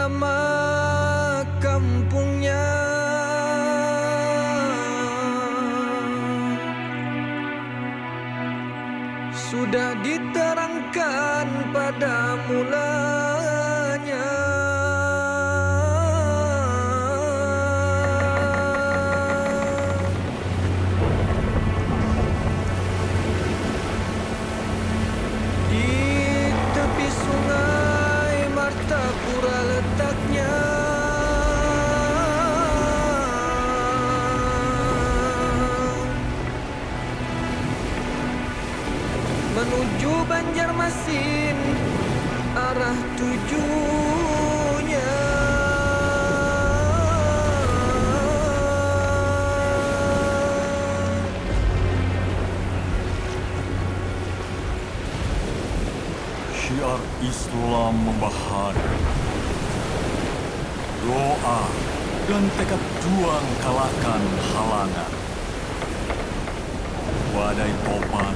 nama kampungnya. Sudah diterangkan pada mulanya. Di tepi sungai Martapura letaknya. Menuju Banjarmasin arah tujunya. Syiar Islam membahana. Doa dan tekad juang kalahkan halangan. Badai topan,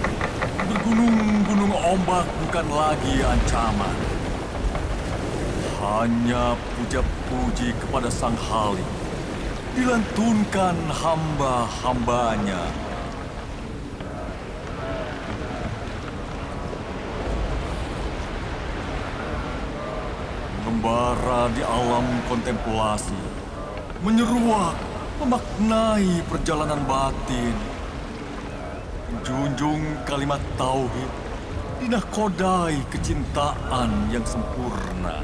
bergunung-gunung ombak bukan lagi ancaman. Hanya puja-puji kepada Sang Halim, dilantunkan hamba-hambanya. Mengembara di alam kontemplasi, menyeruak, memaknai perjalanan batin. Junjung kalimat tauhid, dinakodai kecintaan yang sempurna.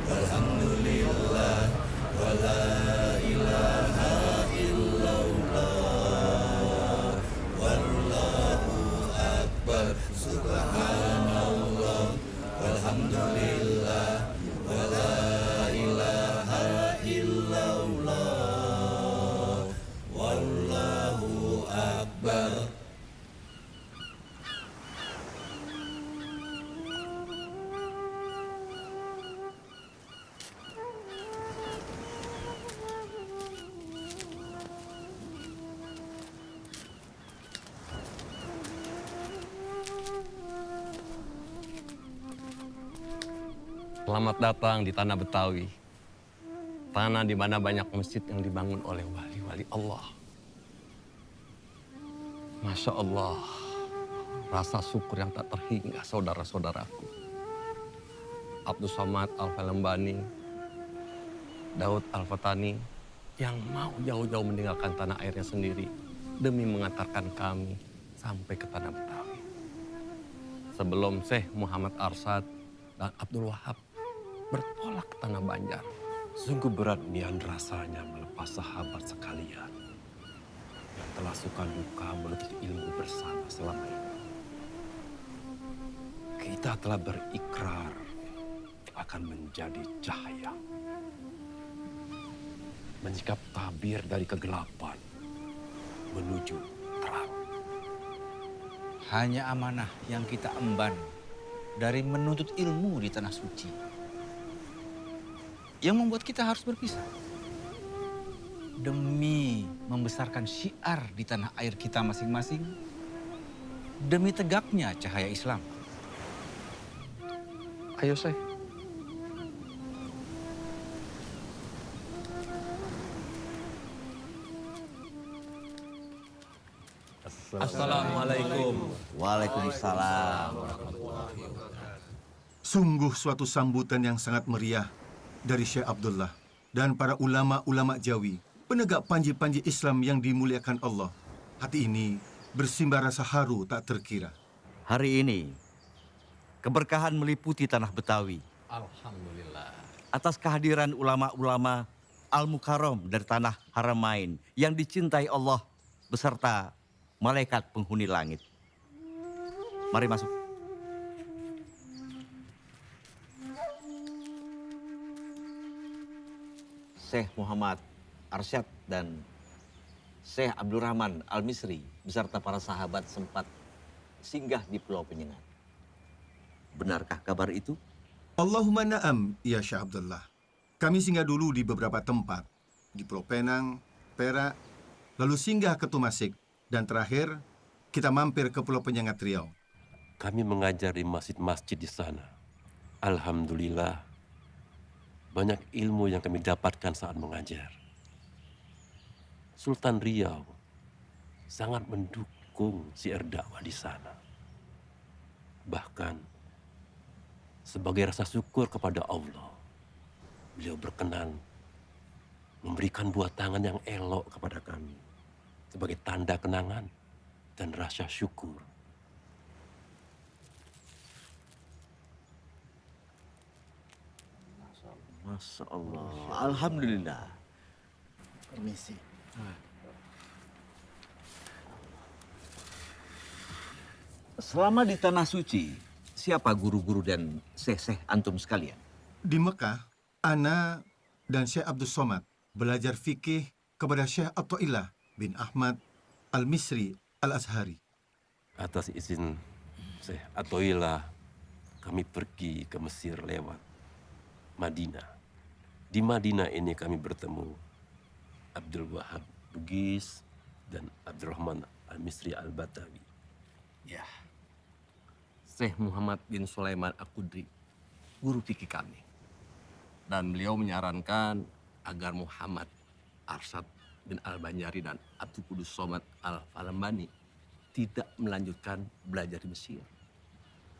Alhamdulillah, wa la ilaha illallah, wallahu akbar, subhanallah, walhamdulillah, wa la ilaha illallah, wallahu akbar. Selamat datang di tanah Betawi. Tanah di mana banyak masjid yang dibangun oleh wali-wali Allah. Masya Allah, rasa syukur yang tak terhingga saudara-saudaraku. Abdul Somad Al-Falembani, Daud Al-Fatani, yang mau jauh-jauh meninggalkan tanah airnya sendiri demi mengantarkan kami sampai ke tanah Betawi. Sebelum Syekh Muhammad Arsad dan Abdul Wahab bertolak ke tanah Banjar. Sungguh berat nian rasanya melepas sahabat sekalian yang telah suka duka menuntut ilmu bersama selama ini. Kita telah berikrar akan menjadi cahaya, menyikap tabir dari kegelapan menuju terang. Hanya amanah yang kita emban dari menuntut ilmu di tanah suci yang membuat kita harus berpisah. Demi membesarkan syiar di tanah air kita masing-masing, demi tegaknya cahaya Islam. Ayo Syekh. Assalamualaikum. Waalaikumsalam. Sungguh suatu sambutan yang sangat meriah dari Syekh Abdullah dan para ulama-ulama Jawi, penegak panji-panji Islam yang dimuliakan Allah. Hati ini bersimbah rasa haru tak terkira. Hari ini, keberkahan meliputi tanah Betawi. Alhamdulillah. Atas kehadiran ulama-ulama Al-Mukarram dari tanah Haramain yang dicintai Allah beserta malaikat penghuni langit. Mari masuk. Syekh Muhammad Arsyad dan Syekh Abdurrahman Al-Misri beserta para sahabat sempat singgah di Pulau Penyengat. Benarkah kabar itu? Allahumma na'am, ya Syekh Abdullah. Kami singgah dulu di beberapa tempat, di Pulau Penang, Perak, lalu singgah ke Tumasik, dan terakhir kita mampir ke Pulau Penyengat Riau. Kami mengajar di masjid-masjid di sana. Alhamdulillah, banyak ilmu yang kami dapatkan saat mengajar. Sultan Riau sangat mendukung syiar dakwah di sana. Bahkan sebagai rasa syukur kepada Allah, beliau berkenan memberikan buah tangan yang elok kepada kami sebagai tanda kenangan dan rasa syukur. Masya Allah. Alhamdulillah. Permisi. Selama di Tanah Suci, siapa guru-guru dan syekh-syekh antum sekalian? Di Mekah, Ana dan Syekh Abdul Somad belajar fikih kepada Syekh Athaillah bin Ahmad Al-Misri Al-Azhari. Atas izin Syekh Athaillah, kami pergi ke Mesir lewat Madinah. Di Madinah ini kami bertemu Abdul Wahab Bugis dan Abdurrahman Al-Misri Al-Batawi. Ya, Syekh Muhammad bin Sulaiman Al-Qudri, guru fikih kami. Dan beliau menyarankan agar Muhammad Arsyad bin Al-Banjari dan Abdul Qudus Somad Al-Falembani tidak melanjutkan belajar di Mesir.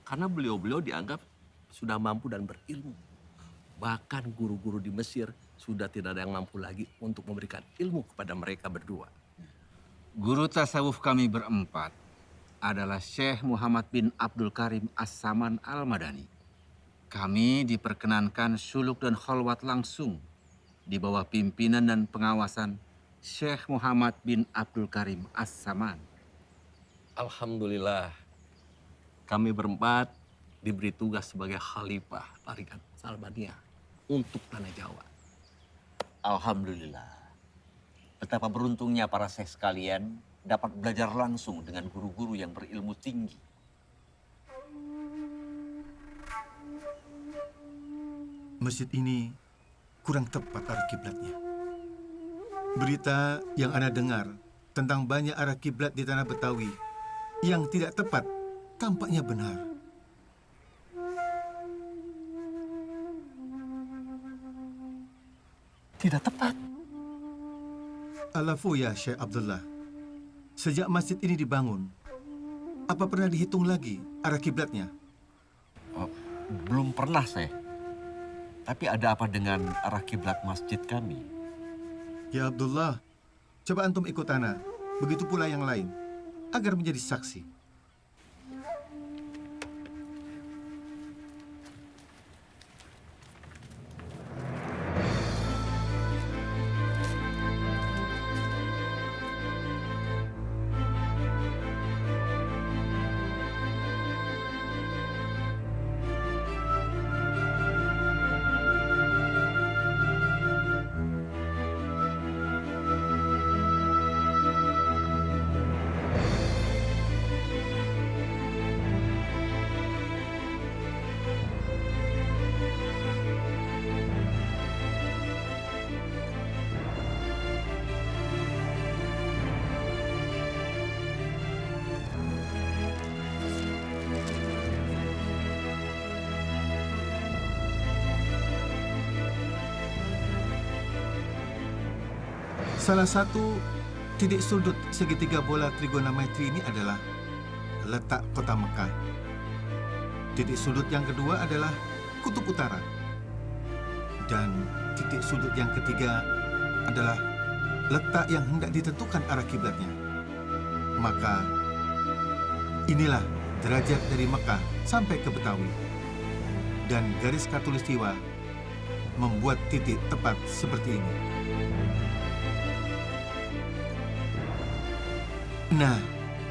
Karena beliau-beliau dianggap sudah mampu dan berilmu. Bahkan guru-guru di Mesir sudah tidak ada yang mampu lagi untuk memberikan ilmu kepada mereka berdua. Guru tasawuf kami berempat adalah Syekh Muhammad bin Abdul Karim As-Saman Al-Madani. Kami diperkenankan suluk dan khalwat langsung di bawah pimpinan dan pengawasan Syekh Muhammad bin Abdul Karim As-Saman. Alhamdulillah, kami berempat diberi tugas sebagai khalifah Tarikat Salbaniyah untuk Tanah Jawa. Alhamdulillah. Betapa beruntungnya para syekh sekalian dapat belajar langsung dengan guru-guru yang berilmu tinggi. Masjid ini kurang tepat arah kiblatnya. Berita yang Ana dengar tentang banyak arah kiblat di tanah Betawi yang tidak tepat tampaknya benar. Tidak tepat. Alafu ya Syekh Abdullah, sejak masjid ini dibangun, apa pernah dihitung lagi arah kiblatnya? Oh, belum pernah, Syekh. Tapi ada apa dengan arah kiblat masjid kami? Ya Abdullah, coba antum ikut Ana, begitu pula yang lain, agar menjadi saksi. Salah satu titik sudut segitiga bola trigonometri ini adalah letak kota Mekah. Titik sudut yang kedua adalah kutub utara. Dan titik sudut yang ketiga adalah letak yang hendak ditentukan arah kiblatnya. Maka inilah derajat dari Mekah sampai ke Betawi. Dan garis khatulistiwa membuat titik tepat seperti ini. Nah,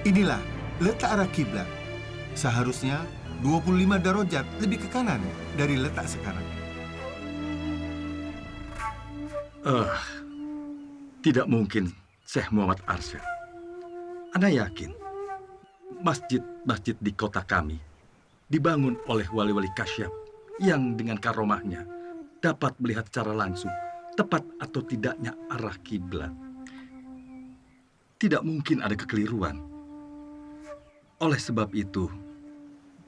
inilah letak arah kiblat. Seharusnya 25 darajat lebih ke kanan dari letak sekarang. Tidak mungkin, Syekh Muhammad Arsyad. Ana yakin, masjid-masjid di kota kami dibangun oleh wali-wali kasyaf yang dengan karomahnya dapat melihat secara langsung tepat atau tidaknya arah kiblat. Tidak mungkin ada kekeliruan. Oleh sebab itu,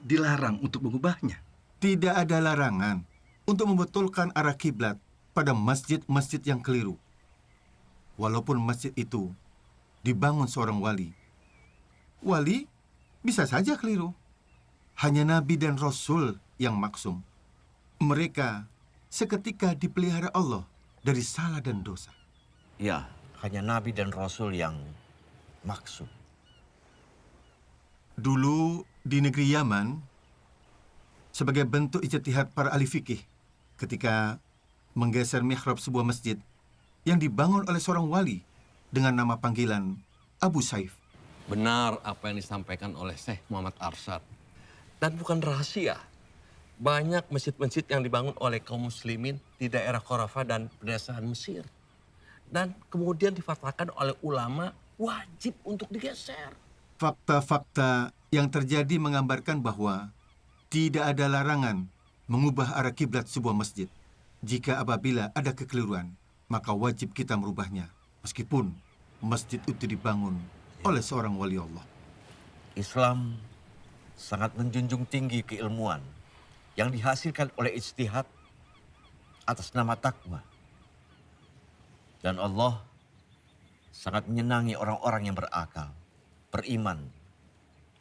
dilarang untuk mengubahnya. Tidak ada larangan untuk membetulkan arah kiblat pada masjid-masjid yang keliru. Walaupun masjid itu dibangun seorang wali. Wali bisa saja keliru. Hanya Nabi dan Rasul yang maksum. Mereka seketika dipelihara Allah dari salah dan dosa. Ya, hanya Nabi dan Rasul yang maksud. Dulu di negeri Yaman, sebagai bentuk ijtihad para ahli fikih ketika menggeser mihrab sebuah masjid yang dibangun oleh seorang wali dengan nama panggilan Abu Saif. Benar apa yang disampaikan oleh Syekh Muhammad Arsyad. Dan bukan rahasia. Banyak masjid-masjid yang dibangun oleh kaum muslimin di daerah Khurafah dan pedesaan Mesir. Dan kemudian difatwakan oleh ulama wajib untuk digeser. Fakta-fakta yang terjadi menggambarkan bahwa tidak ada larangan mengubah arah kiblat sebuah masjid. Jika apabila ada kekeliruan, maka wajib kita merubahnya. Meskipun masjid itu dibangun oleh seorang wali Allah. Islam sangat menjunjung tinggi keilmuan yang dihasilkan oleh ijtihad atas nama takwa. Dan Allah sangat menyenangi orang-orang yang berakal, beriman,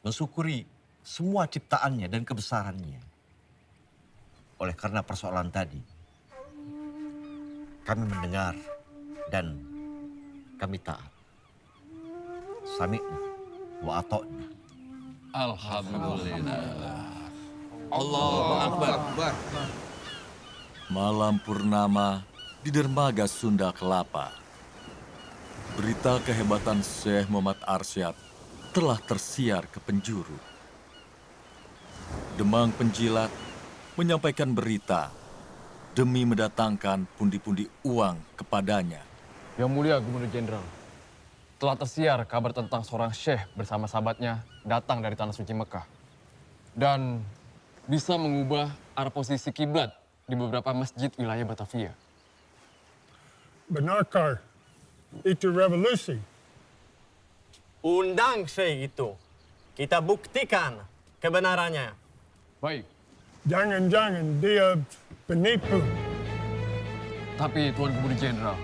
mensyukuri semua ciptaannya dan kebesarannya. Oleh karena persoalan tadi, kami mendengar dan kami taat. Sami'na wa ata'na. Alhamdulillah. Allahu Akbar. Malam purnama di dermaga Sunda Kelapa. Berita kehebatan Syekh Muhammad Arsyad telah tersiar ke penjuru. Demang penjilat menyampaikan berita demi mendatangkan pundi-pundi uang kepadanya. Yang Mulia Gubernur Jenderal, telah tersiar kabar tentang seorang syekh bersama sahabatnya datang dari Tanah Suci Mekah. Dan bisa mengubah arah posisi kiblat di beberapa masjid wilayah Batavia. Benarkah itu revolusi? Undang syekh itu. Kita buktikan kebenarannya. Baik. Jangan-jangan dia penipu. Tapi Tuan Gubernur Jenderal,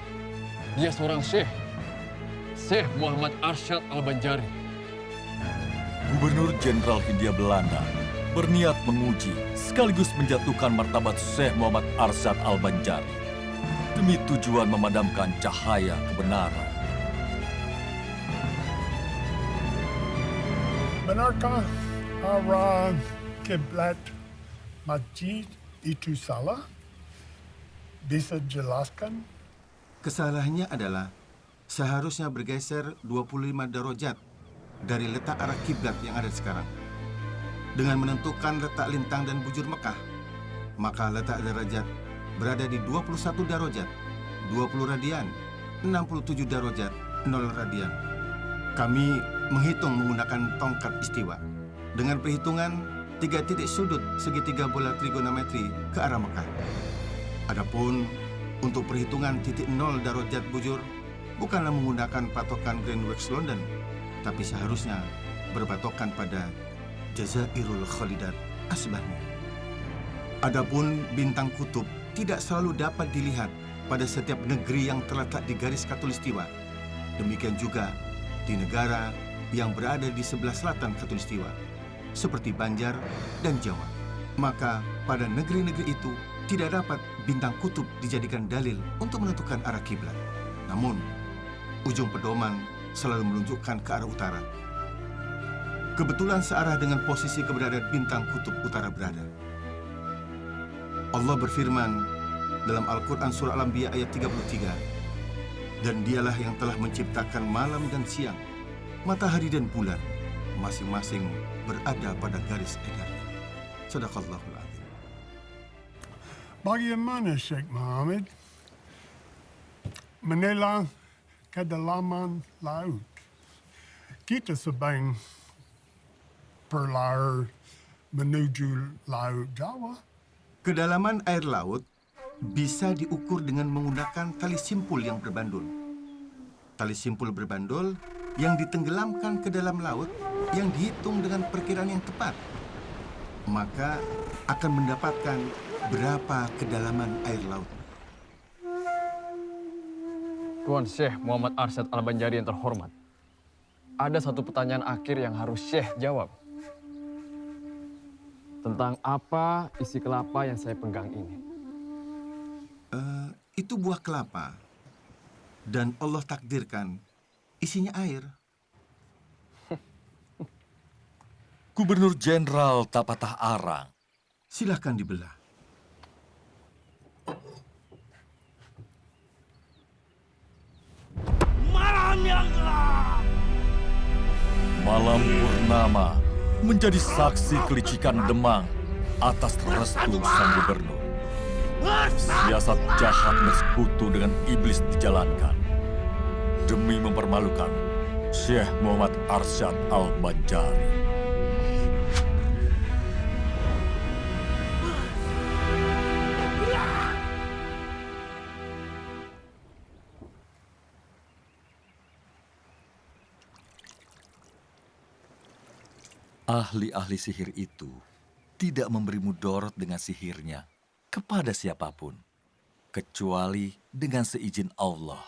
dia seorang syekh. Syekh Muhammad Arsyad Al-Banjari. Gubernur Jenderal Hindia Belanda berniat menguji sekaligus menjatuhkan martabat Syekh Muhammad Arsyad Al-Banjari demi tujuan memadamkan cahaya kebenaran. Benarkah arah kiblat masjid itu salah? Bisa jelaskan? Kesalahannya adalah seharusnya bergeser 25 derajat dari letak arah kiblat yang ada sekarang. Dengan menentukan letak lintang dan bujur Mekah, maka letak derajat berada di 21 derajat, 20 radian, 67 derajat, 0 radian. Kami menghitung menggunakan tongkat istiwa. Dengan perhitungan 3 titik sudut segitiga bola trigonometri ke arah Mekah. Adapun untuk perhitungan titik 0 derajat bujur, bukanlah menggunakan patokan Greenwich London, tapi seharusnya berpatokan pada Jazairul Khalidat Asbahni. Adapun bintang kutub tidak selalu dapat dilihat pada setiap negeri yang terletak di garis khatulistiwa. Demikian juga di negara yang berada di sebelah selatan khatulistiwa, seperti Banjar dan Jawa. Maka pada negeri-negeri itu tidak dapat bintang kutub dijadikan dalil untuk menentukan arah kiblat. Namun, ujung pedoman selalu menunjukkan ke arah utara. Kebetulan searah dengan posisi keberadaan bintang kutub utara berada. Allah berfirman dalam Al-Quran Surah Al-Anbiya ayat 33, dan dialah yang telah menciptakan malam dan siang, matahari dan bulan, masing-masing berada pada garis edarnya. Sadaqallahul Adzim. Bagaimana Syekh Muhammad menilai kedalaman laut? Kita sedang berlayar menuju Laut Jawa. Kedalaman air laut bisa diukur dengan menggunakan tali simpul yang berbandul. Tali simpul berbandul yang ditenggelamkan ke dalam laut yang dihitung dengan perkiraan yang tepat. Maka akan mendapatkan berapa kedalaman air laut. Tuan Syekh Muhammad Arsyad Al-Banjari yang terhormat, ada satu pertanyaan akhir yang harus Syekh jawab. Tentang apa isi kelapa yang saya pegang ini? Itu buah kelapa. Dan Allah takdirkan isinya air. Gubernur Jenderal tak patah arang. Silahkan dibelah. Malam purnama menjadi saksi kelicikan Demang atas restu sang gubernur. Siasat jahat bersekutu dengan iblis dijalankan demi mempermalukan Syekh Muhammad Arsyad Al-Banjari. Ahli-ahli sihir itu tidak memberi mudorot dengan sihirnya kepada siapapun, kecuali dengan seizin Allah.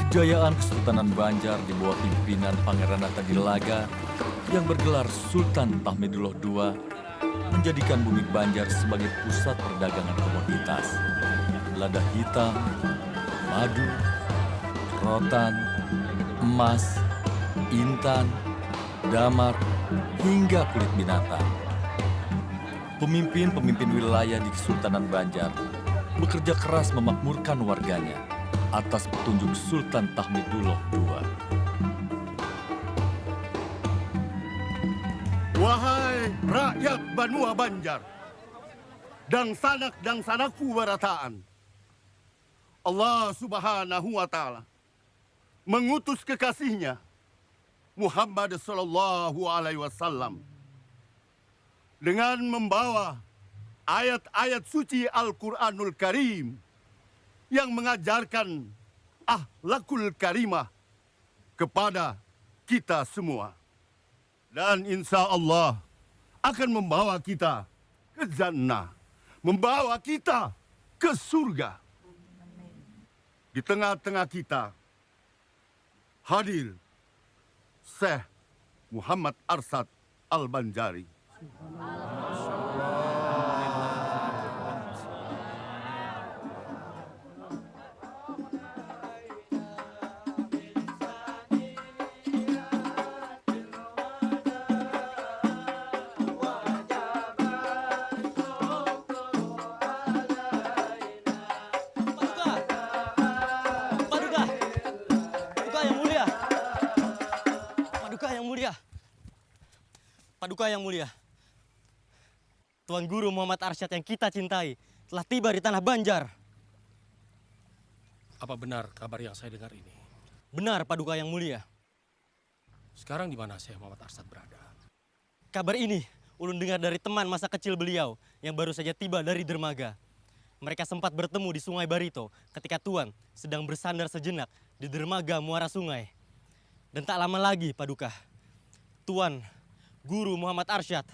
Kejayaan Kesultanan Banjar di bawah pimpinan Pangeran Hatta Dilaga yang bergelar Sultan Tahmidullah II menjadikan bumi Banjar sebagai pusat perdagangan komoditas. Lada hitam, madu, rotan, emas, intan, damar, hingga kulit binatang. Pemimpin-pemimpin wilayah di Kesultanan Banjar bekerja keras memakmurkan warganya atas petunjuk Sultan Tahmidullah II. Wahai rakyat Banua Banjar, dan sanaku barataan, Allah Subhanahu wa Ta'ala mengutus kekasihnya Muhammad Sallallahu Alaihi Wasallam dengan membawa ayat-ayat suci Al-Quranul Karim yang mengajarkan akhlakul karimah kepada kita semua. Dan insya Allah akan membawa kita ke jannah, membawa kita ke surga. Di tengah-tengah kita hadir Syekh Muhammad Arsyad Al-Banjari. Paduka yang mulia, Tuan Guru Muhammad Arsyad yang kita cintai telah tiba di tanah Banjar. Apa benar kabar yang saya dengar ini? Benar, Paduka yang mulia. Sekarang di mana Syekh Muhammad Arsyad berada? Kabar ini ulun dengar dari teman masa kecil beliau yang baru saja tiba dari dermaga. Mereka sempat bertemu di Sungai Barito ketika Tuan sedang bersandar sejenak di dermaga Muara Sungai. Dan tak lama lagi, Paduka, Tuan Guru Muhammad Arsyad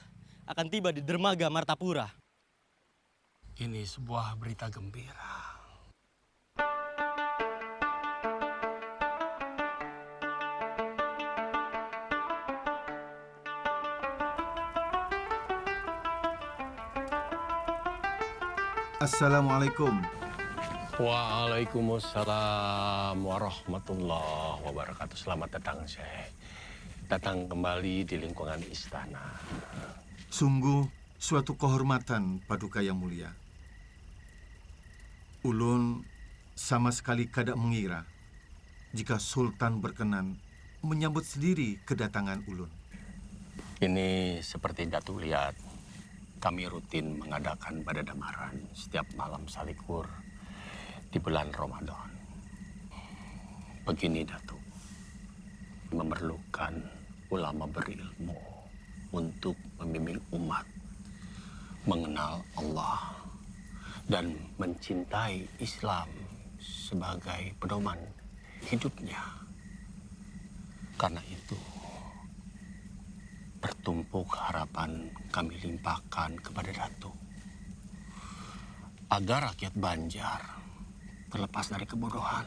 akan tiba di dermaga Martapura. Ini sebuah berita gembira. Assalamualaikum. Waalaikumsalam warahmatullahi wabarakatuh. Selamat datang, Syekh. Datang kembali di lingkungan istana. Sungguh suatu kehormatan, Paduka yang mulia. Ulun sama sekali kada mengira jika Sultan berkenan menyambut sendiri kedatangan ulun. Ini seperti Datuk lihat, kami rutin mengadakan badadamaran setiap malam salikur di bulan Ramadan. Begini, Datuk, memerlukan ulama berilmu untuk membimbing umat mengenal Allah dan mencintai Islam sebagai pedoman hidupnya. Karena itu, bertumpuk harapan kami limpahkan kepada Datuk agar rakyat Banjar terlepas dari kebodohan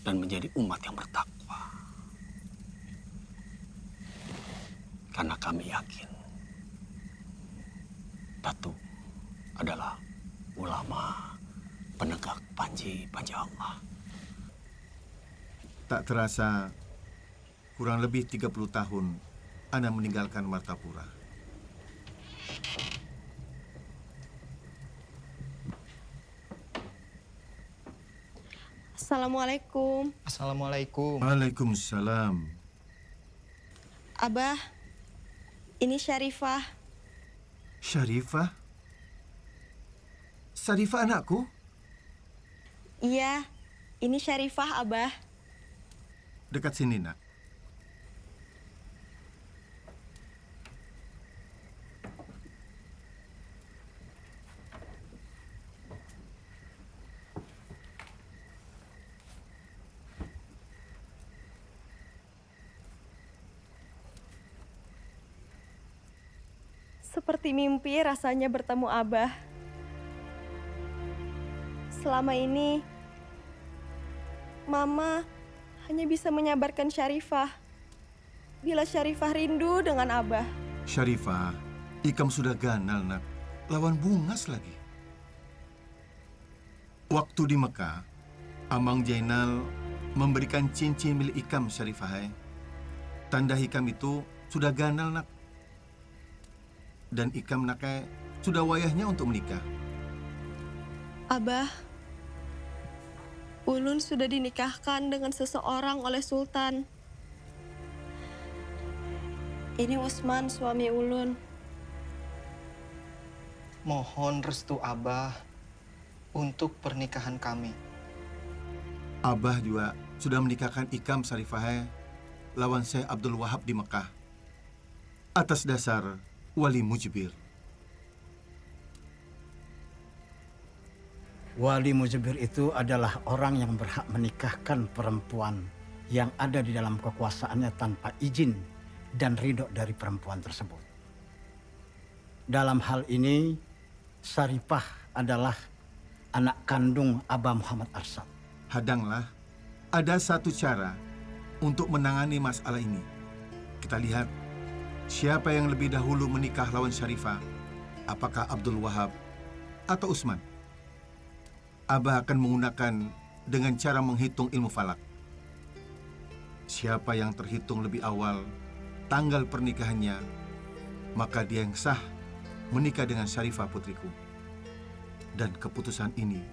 dan menjadi umat yang bertakwa. Karena kami yakin Datuk adalah ulama penegak panji Allah. Tak terasa, kurang lebih 30 tahun Ana meninggalkan Martapura. Assalamualaikum. Assalamualaikum. Waalaikumsalam. Abah, ini Syarifah. Syarifah? Syarifah anakku? Iya, ini Syarifah, Abah. Dekat sini, nak. Seperti mimpi rasanya bertemu Abah. Selama ini, Mama hanya bisa menyabarkan Syarifah. Bila Syarifah rindu dengan Abah. Syarifah, Ikam sudah ganal, nak. Lawan Bungas lagi. Waktu di Mekah, Amang Jainal memberikan cincin milik Ikam, Syarifah. Tanda Ikam itu sudah ganal, nak. Dan Ikam nakai sudah wayahnya untuk menikah. Abah, Ulun sudah dinikahkan dengan seseorang oleh Sultan. Ini Usman, suami Ulun. Mohon restu Abah untuk pernikahan kami. Abah juga sudah menikahkan Ikam, Syarifah, lawan Syekh Abdul Wahab di Mekah. Atas dasar Wali Mujibir. Wali Mujibir itu adalah orang yang berhak menikahkan perempuan yang ada di dalam kekuasaannya tanpa izin dan ridho dari perempuan tersebut. Dalam hal ini, Syarifah adalah anak kandung Abah Muhammad Arsyad. Hadanglah, ada satu cara untuk menangani masalah ini. Kita lihat siapa yang lebih dahulu menikah lawan Syarifah, apakah Abdul Wahab atau Usman? Abah akan menggunakan dengan cara menghitung ilmu falak. Siapa yang terhitung lebih awal tanggal pernikahannya, maka dia yang sah menikah dengan Syarifah putriku. Dan keputusan ini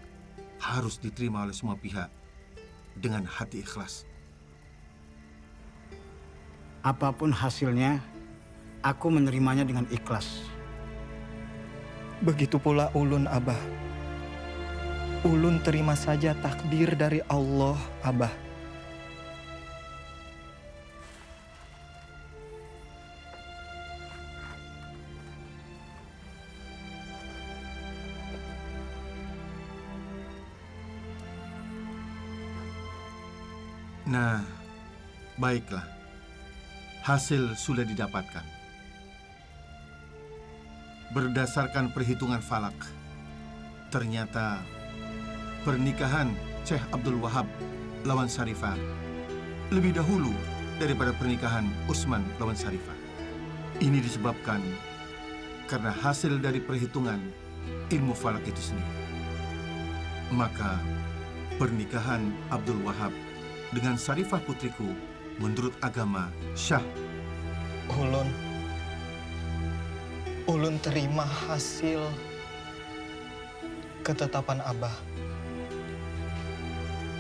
harus diterima oleh semua pihak dengan hati ikhlas. Apapun hasilnya, aku menerimanya dengan ikhlas. Begitu pula Ulun, Abah. Ulun terima saja takdir dari Allah, Abah. Nah, baiklah. Hasil sudah didapatkan. Berdasarkan perhitungan falak, ternyata pernikahan Syekh Abdul Wahab lawan Syarifah lebih dahulu daripada pernikahan Usman lawan Syarifah. Ini disebabkan karena hasil dari perhitungan ilmu falak itu sendiri. Maka pernikahan Abdul Wahab dengan Syarifah putriku menurut agama syah. Ulun terima hasil ketetapan Abah.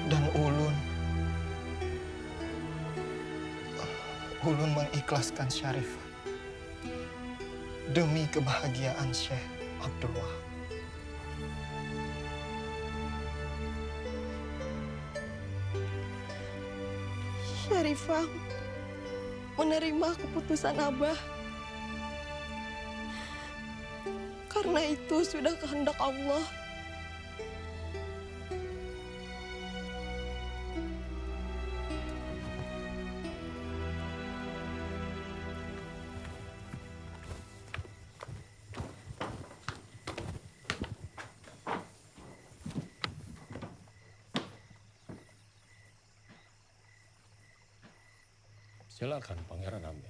Dan Ulun mengikhlaskan Syarifah demi kebahagiaan Syekh Abdul Wahab. Syarifah menerima keputusan Abah. Karena itu sudah kehendak Allah. Silakan Pangeran Amir.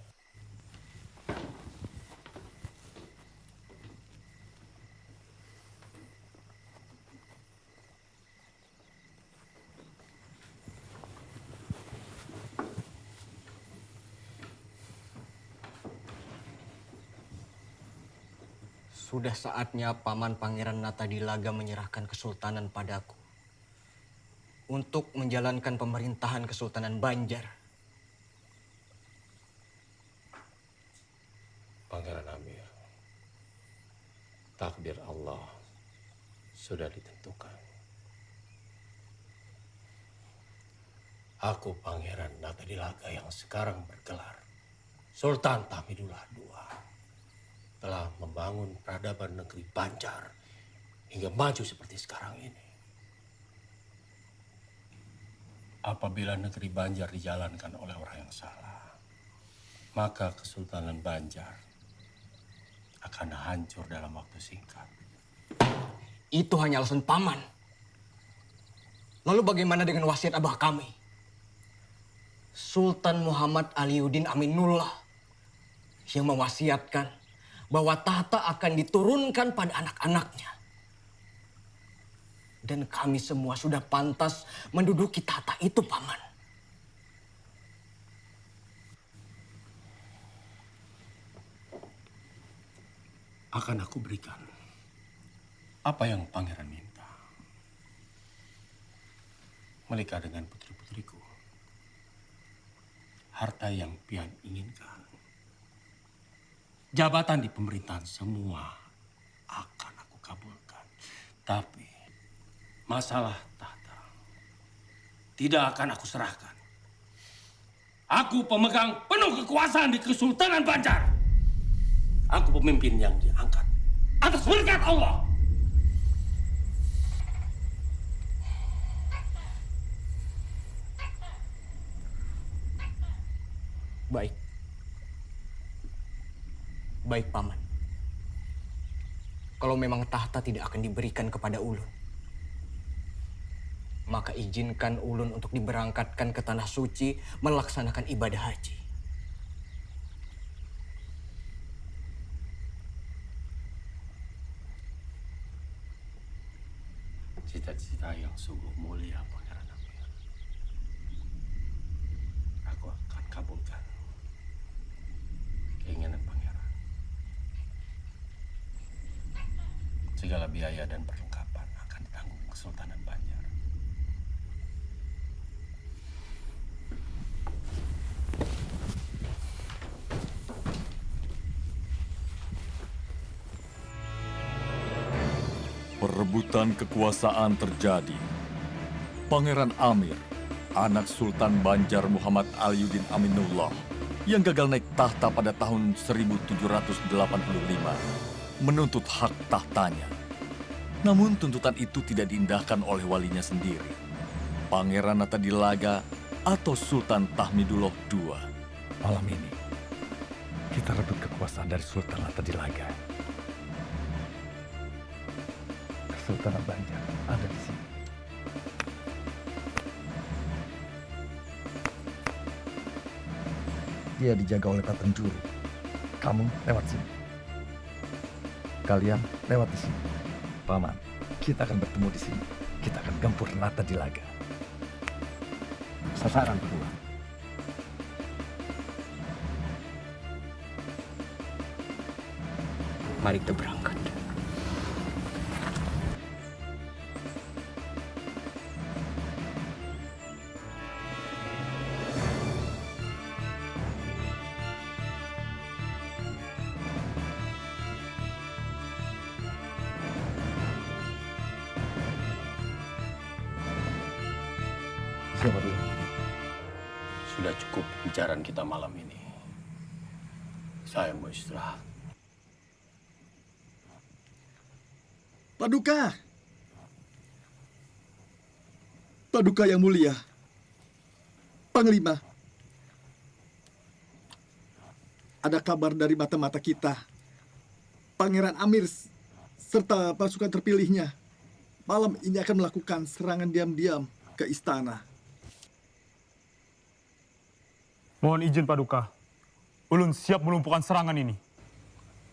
Sudah saatnya Paman Pangeran Natadilaga menyerahkan kesultanan padaku untuk menjalankan pemerintahan Kesultanan Banjar. Pangeran Amir, takdir Allah sudah ditentukan. Aku Pangeran Natadilaga yang sekarang bergelar Sultan Tahmidullah II telah membangun peradaban negeri Banjar hingga maju seperti sekarang ini. Apabila negeri Banjar dijalankan oleh orang yang salah, maka Kesultanan Banjar akan hancur dalam waktu singkat. Itu hanya alasan Paman. Lalu bagaimana dengan wasiat abah kami? Sultan Muhammad Aliuddin Aminullah yang mewasiatkan bahwa tahta akan diturunkan pada anak-anaknya. Dan kami semua sudah pantas menduduki tahta itu, Paman. Akan aku berikan apa yang pangeran minta. Menikah dengan putri-putriku. Harta yang pian inginkan. Jabatan di pemerintahan semua akan aku kabulkan. Tapi masalah tahta tidak akan aku serahkan. Aku pemegang penuh kekuasaan di Kesultanan Banjar. Aku pemimpin yang diangkat atas berkat Allah. Baik. Baik, Paman. Kalau memang tahta tidak akan diberikan kepada ulun, maka izinkan ulun untuk diberangkatkan ke Tanah Suci melaksanakan ibadah haji. Cita-cita yang sungguh mulia, Pangeran Amir. Aku akan kabulkan keinginan Pangeran. Segala biaya dan perlengkapan akan ditanggung Kesultanan Banjar. Perebutan kekuasaan terjadi. Pangeran Amir, anak Sultan Banjar Muhammad Aliuddin Aminullah, yang gagal naik tahta pada tahun 1785, menuntut hak tahtanya. Namun tuntutan itu tidak diindahkan oleh walinya sendiri, Pangeran Natadilaga atau Sultan Tahmidullah II. Malam ini, kita rebut kekuasaan dari Sultan Natadilaga. Kesultanan Banjar ada di sini. Dia dijaga oleh Pak Penjuru. Kamu lewat sini. Kalian lewat di sini. Paman, kita akan bertemu di sini. Kita akan gempur Natadilaga. Sasaran berdua. Mari kita berangkat. Sudah cukup pembicaraan kita malam ini. Saya mau istirahat. Paduka! Paduka yang mulia. Panglima. Ada kabar dari mata-mata kita. Pangeran Amir serta pasukan terpilihnya malam ini akan melakukan serangan diam-diam ke istana. Mohon izin Paduka. Ulun siap melumpuhkan serangan ini.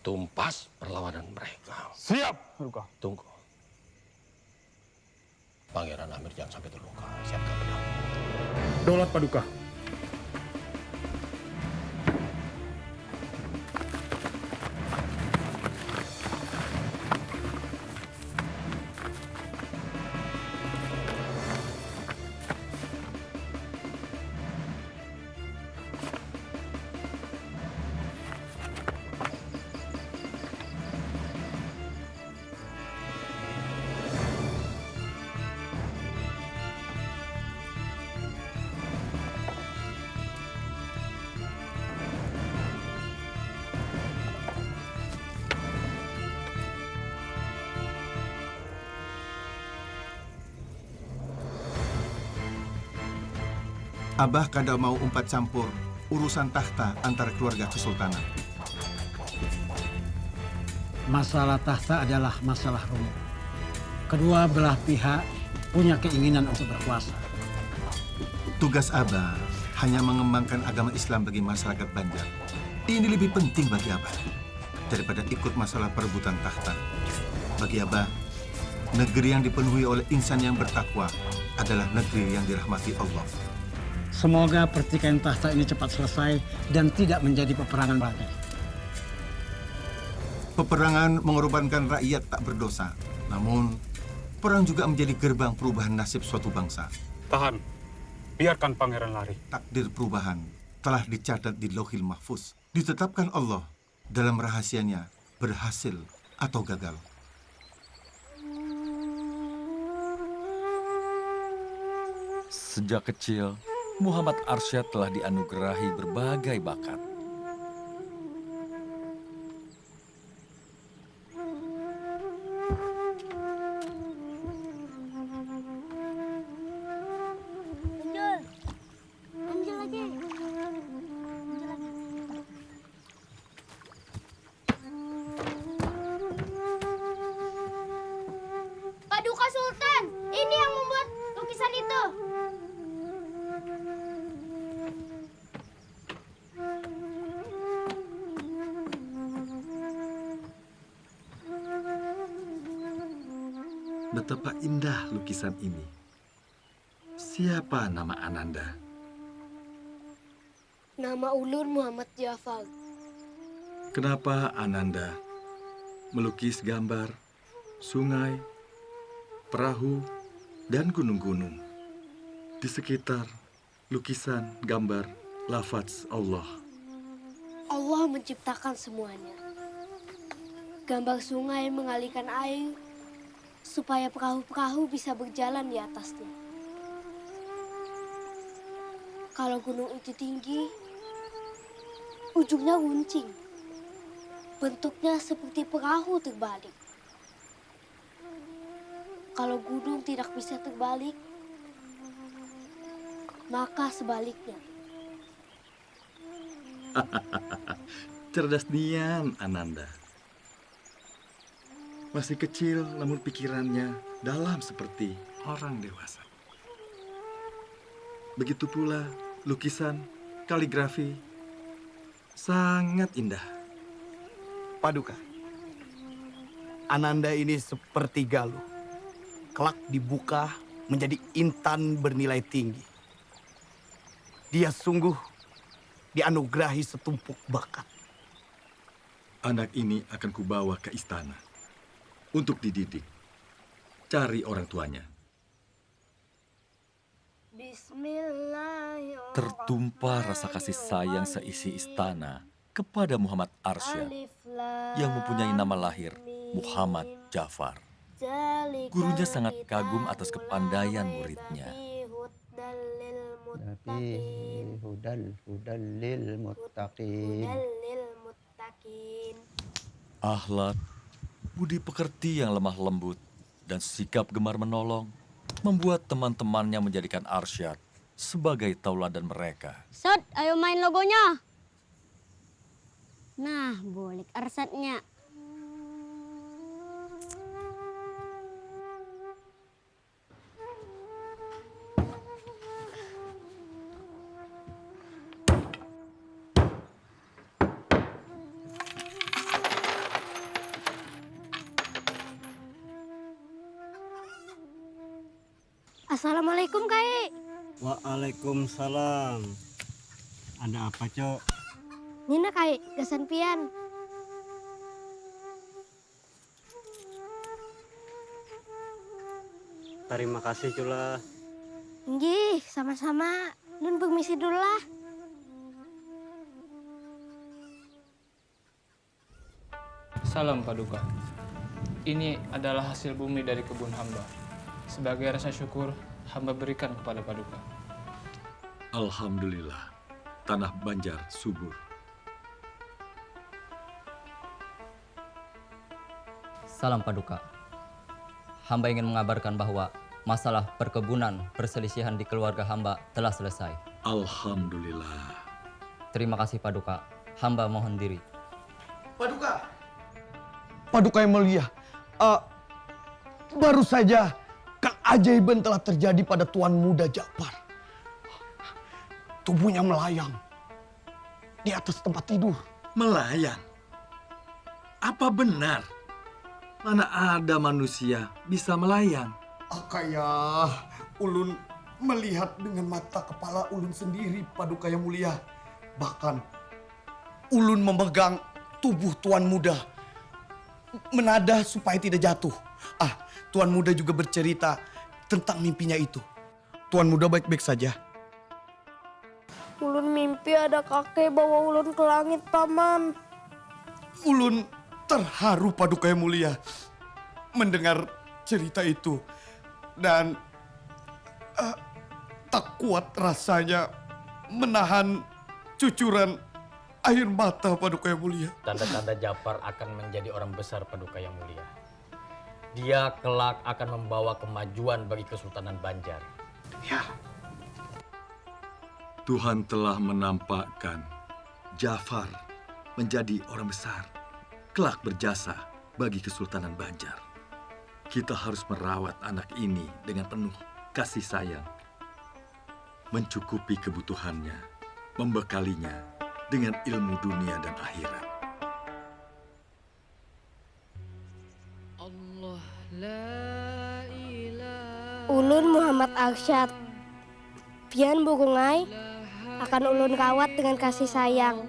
Tumpas perlawanan mereka. Siap, Paduka. Tunggu. Pangeran Amir jangan sampai terluka. Siapkan pedang. Daulat Paduka. Abah kada mau umpat campur urusan tahta antara keluarga kesultanan. Masalah tahta adalah masalah rumit. Kedua belah pihak punya keinginan untuk berkuasa. Tugas Abah hanya mengembangkan agama Islam bagi masyarakat Banjar. Ini lebih penting bagi Abah daripada ikut masalah perebutan tahta. Bagi Abah, negeri yang dipenuhi oleh insan yang bertakwa adalah negeri yang dirahmati Allah. Semoga pertikaian tahta ini cepat selesai dan tidak menjadi peperangan lagi. Peperangan mengorbankan rakyat tak berdosa. Namun, perang juga menjadi gerbang perubahan nasib suatu bangsa. Tahan. Biarkan pangeran lari. Takdir perubahan telah dicatat di Lauhil Mahfuz. Ditetapkan Allah dalam rahasianya berhasil atau gagal. Sejak kecil, Muhammad Arsyad telah dianugerahi berbagai bakat. Ambil lagi. Paduka Sultan, ini yang membuat lukisan itu. Betapa indah lukisan ini. Siapa nama Ananda? Nama ulun Muhammad Jafar. Kenapa Ananda melukis gambar, sungai, perahu, dan gunung-gunung? Di sekitar lukisan, gambar, lafaz Allah. Allah menciptakan semuanya. Gambar sungai mengalirkan air supaya perahu-perahu bisa berjalan di atasnya. Kalau gunung itu tinggi, ujungnya runcing. Bentuknya seperti perahu terbalik. Kalau gunung tidak bisa terbalik, maka sebaliknya. Cerdas nian, Ananda. Masih kecil, namun pikirannya dalam seperti orang dewasa. Begitu pula lukisan, kaligrafi, sangat indah. Paduka, Ananda ini seperti Galuh. Kelak dibuka menjadi intan bernilai tinggi. Dia sungguh dianugerahi setumpuk bakat. Anak ini akan kubawa ke istana untuk dididik. Cari orang tuanya. Tertumpah rasa kasih sayang seisi istana kepada Muhammad Arsyad yang mempunyai nama lahir Muhammad Jafar. Gurunya sangat kagum atas kepandaian muridnya. Akhlak, budi pekerti yang lemah lembut, dan sikap gemar menolong membuat teman-temannya menjadikan Arsyad sebagai tauladan mereka. Sat, ayo main logonya. Nah, boleh Arsyadnya. Assalamualaikum, Kai. Waalaikumsalam. Ada apa, Cok? Nina, Kai, gasan pian. Terima kasih, Cula. Nggih, sama-sama. Nun permisi dulu lah. Salam Paduka. Ini adalah hasil bumi dari kebun hamba. Sebagai rasa syukur, hamba berikan kepada Paduka. Alhamdulillah, tanah Banjar subur. Salam Paduka. Hamba ingin mengabarkan bahwa masalah perkebunan perselisihan di keluarga hamba telah selesai. Alhamdulillah. Terima kasih Paduka. Hamba mohon diri. Paduka. Paduka yang mulia. Baru saja keajaiban telah terjadi pada Tuan Muda Ja'far. Tubuhnya melayang di atas tempat tidur. Melayang? Apa benar? Mana ada manusia bisa melayang? Kaya ulun melihat dengan mata kepala ulun sendiri, Paduka yang mulia. Bahkan ulun memegang tubuh Tuan Muda, menadah supaya tidak jatuh. Tuan Muda juga bercerita tentang mimpinya itu. Tuan Muda baik-baik saja. Ulun mimpi ada kakek bawa ulun ke langit, Paman. Ulun terharu, Paduka yang mulia, mendengar cerita itu. Dan tak kuat rasanya menahan cucuran air mata, Paduka yang mulia. Tanda-tanda Ja'far akan menjadi orang besar, Paduka yang mulia. Dia kelak akan membawa kemajuan bagi Kesultanan Banjar. Ya. Tuhan telah menampakkan Ja'far menjadi orang besar, kelak berjasa bagi Kesultanan Banjar. Kita harus merawat anak ini dengan penuh kasih sayang, mencukupi kebutuhannya, membekalinya dengan ilmu dunia dan akhirat. Ulun Muhammad Arsyad. Pian Burungai akan ulun kawat dengan kasih sayang.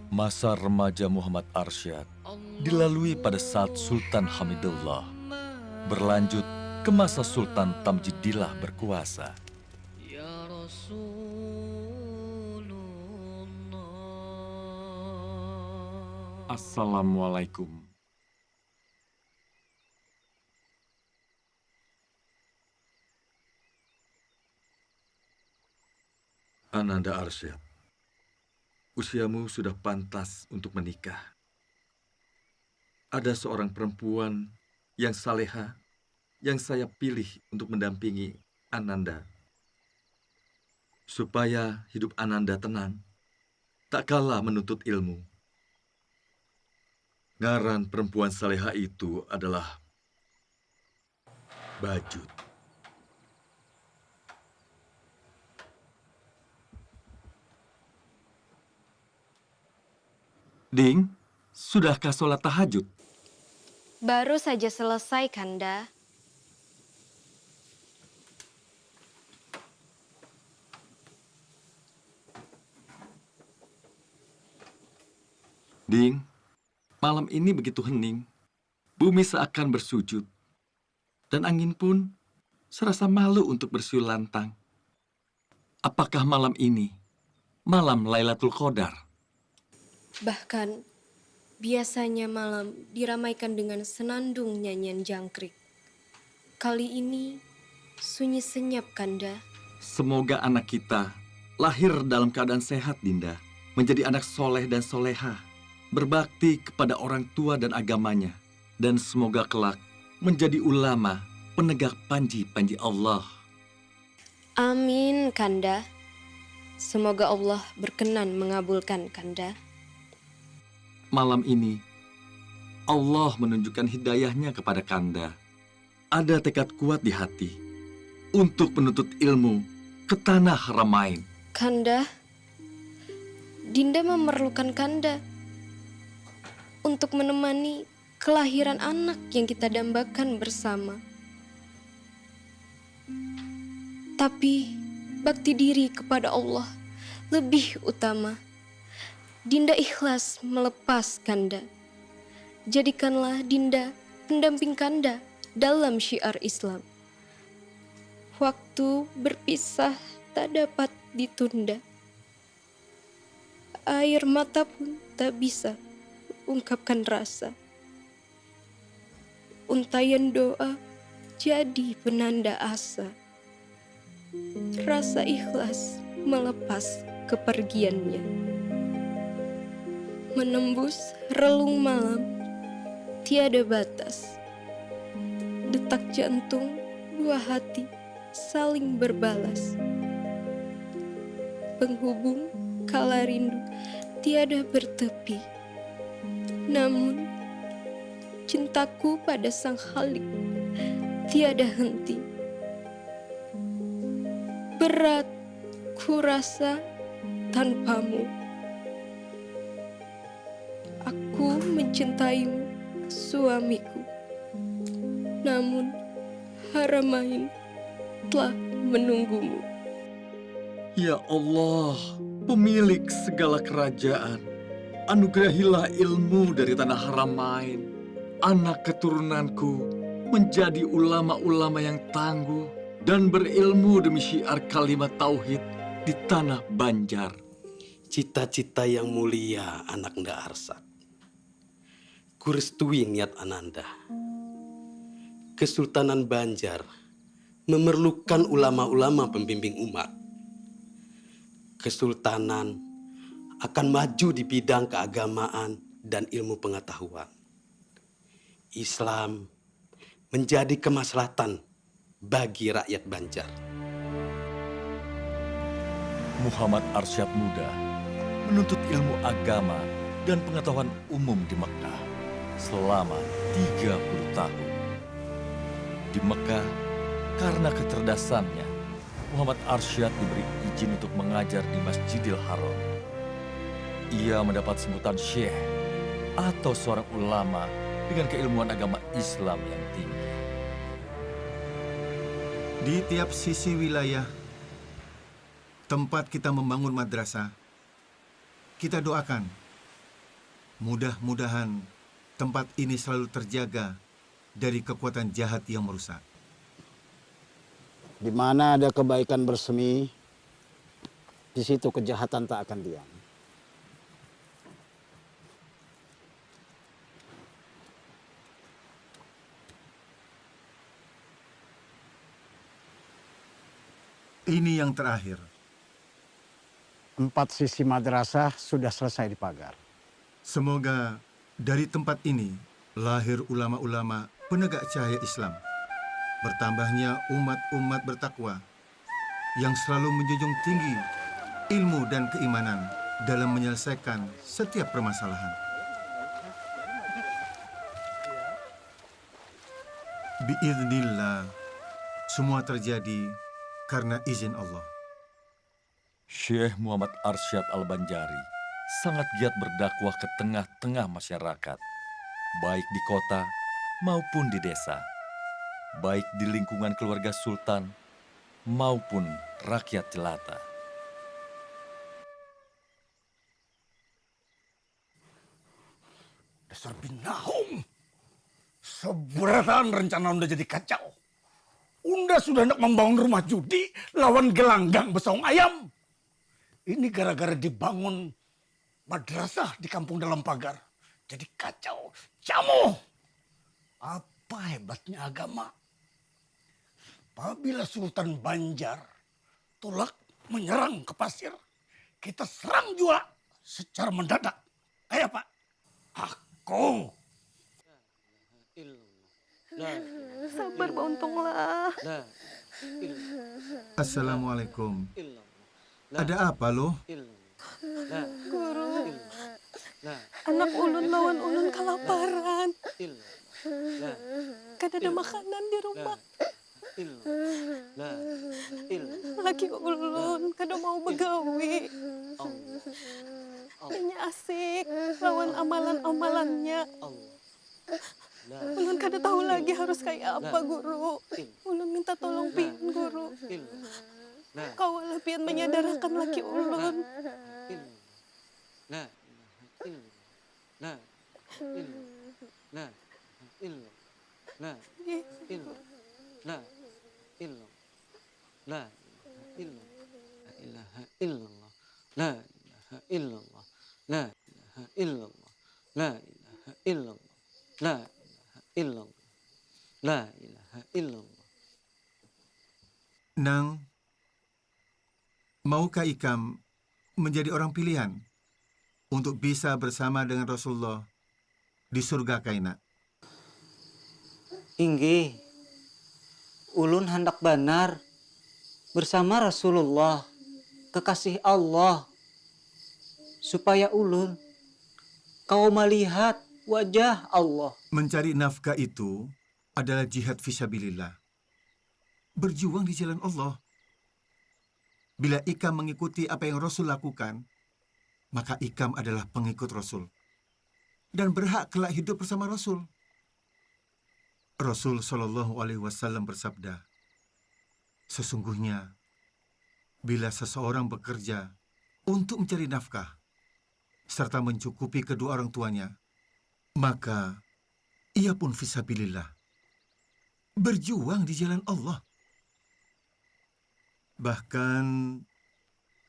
Masa remaja Muhammad Arsyad dilalui pada saat Sultan Hamidullah, berlanjut ke masa Sultan Tamjidillah berkuasa. Assalamualaikum. Ananda Arsyad, usiamu sudah pantas untuk menikah. Ada seorang perempuan yang saleha yang saya pilih untuk mendampingi Ananda. Supaya hidup Ananda tenang, tak kalah menuntut ilmu. Ngaran perempuan saleha itu adalah Bajut. Ding, sudahkah sholat tahajud? Baru saja selesai, Kanda. Ding, malam ini begitu hening. Bumi seakan bersujud. Dan angin pun serasa malu untuk bersiul lantang. Apakah malam ini malam Lailatul Qadar? Bahkan, biasanya malam diramaikan dengan senandung nyanyian jangkrik. Kali ini, sunyi senyap, Kanda. Semoga anak kita lahir dalam keadaan sehat, Dinda. Menjadi anak soleh dan soleha. Berbakti kepada orang tua dan agamanya. Dan semoga kelak menjadi ulama penegak panji-panji Allah. Amin, Kanda. Semoga Allah berkenan mengabulkan, Kanda. Malam ini, Allah menunjukkan hidayahnya kepada Kanda. Ada tekad kuat di hati untuk menuntut ilmu ke tanah Haramain. Kanda, Dinda memerlukan Kanda untuk menemani kelahiran anak yang kita dambakan bersama. Tapi bakti diri kepada Allah lebih utama. Dinda ikhlas melepas Kanda. Jadikanlah Dinda pendamping Kanda dalam syiar Islam. Waktu berpisah tak dapat ditunda. Air mata pun tak bisa ungkapkan rasa. Untayan doa jadi penanda asa. Rasa ikhlas melepas kepergiannya. Menembus relung malam, tiada batas. Detak jantung dua hati saling berbalas. Penghubung kala rindu tiada bertepi. Namun cintaku pada Sang Khalik tiada henti. Berat ku rasa tanpamu. Aku mencintaimu, suamiku. Namun Haramain telah menunggumu. Ya Allah, pemilik segala kerajaan, anugerahilah ilmu dari tanah Haramain. Anak keturunanku menjadi ulama-ulama yang tangguh dan berilmu demi syiar kalimat tauhid di tanah Banjar. Cita-cita yang mulia anak Nda Arsad. Kurestui niat Ananda. Kesultanan Banjar memerlukan ulama-ulama pembimbing umat. Kesultanan akan maju di bidang keagamaan dan ilmu pengetahuan. Islam menjadi kemaslahatan bagi rakyat Banjar. Muhammad Arsyad Muda menuntut ilmu agama dan pengetahuan umum di Mekah selama 30 tahun. Di Mekah, karena kecerdasannya, Muhammad Arsyad diberi izin untuk mengajar di Masjidil Haram. Ia mendapat sebutan syekh atau seorang ulama dengan keilmuan agama Islam yang tinggi. Di tiap sisi wilayah tempat kita membangun madrasah, kita doakan mudah-mudahan tempat ini selalu terjaga dari kekuatan jahat yang merusak. Di mana ada kebaikan bersemi, di situ kejahatan tak akan diam. Ini yang terakhir. 4 sisi madrasah sudah selesai dipagar. Semoga dari tempat ini lahir ulama-ulama penegak cahaya Islam. Bertambahnya umat-umat bertakwa yang selalu menjunjung tinggi ilmu dan keimanan dalam menyelesaikan setiap permasalahan. Biiznillah, semua terjadi karena izin Allah. Syekh Muhammad Arsyad Al-Banjari sangat giat berdakwah ke tengah-tengah masyarakat, baik di kota maupun di desa, baik di lingkungan keluarga sultan maupun rakyat jelata. Dasar binahong. Seberatan rencana Unda jadi kacau. Unda sudah hendak membangun rumah judi lawan gelanggang besaung ayam. Ini gara-gara dibangun madrasah di kampung dalam pagar. Jadi kacau. Jamu. Apa hebatnya agama? Apabila Sultan Banjar tolak menyerang ke pasir, kita serang juga secara mendadak. Kayak apa? Aku. Sabar, Bauntonglah. Assalamualaikum. Ada apa loh? Guru, anak ulun lawan ulun kelaparan. Kan ada makanan di rumah. Laki ulun kada mau begawi. Hanya asik lawan amalan-amalannya. Ulun kada tahu lagi harus kayak apa, Guru. Ulun minta tolong pian, Guru. Kawalah pian menyadarkan laki ulun. Nang, maukah Ikam menjadi orang pilihan untuk bisa bersama dengan Rasulullah di surga kaina? Inggih, ulun hendak benar bersama Rasulullah, kekasih Allah, supaya ulun kau melihat wajah Allah. Mencari nafkah itu adalah jihad fisabilillah. Berjuang di jalan Allah. Bila Ikam mengikuti apa yang Rasul lakukan, maka Ikam adalah pengikut Rasul. Dan berhak kelak hidup bersama Rasul. Rasul SAW bersabda, sesungguhnya, bila seseorang bekerja untuk mencari nafkah, serta mencukupi kedua orang tuanya, maka ia pun fisabilillah. Berjuang di jalan Allah. Bahkan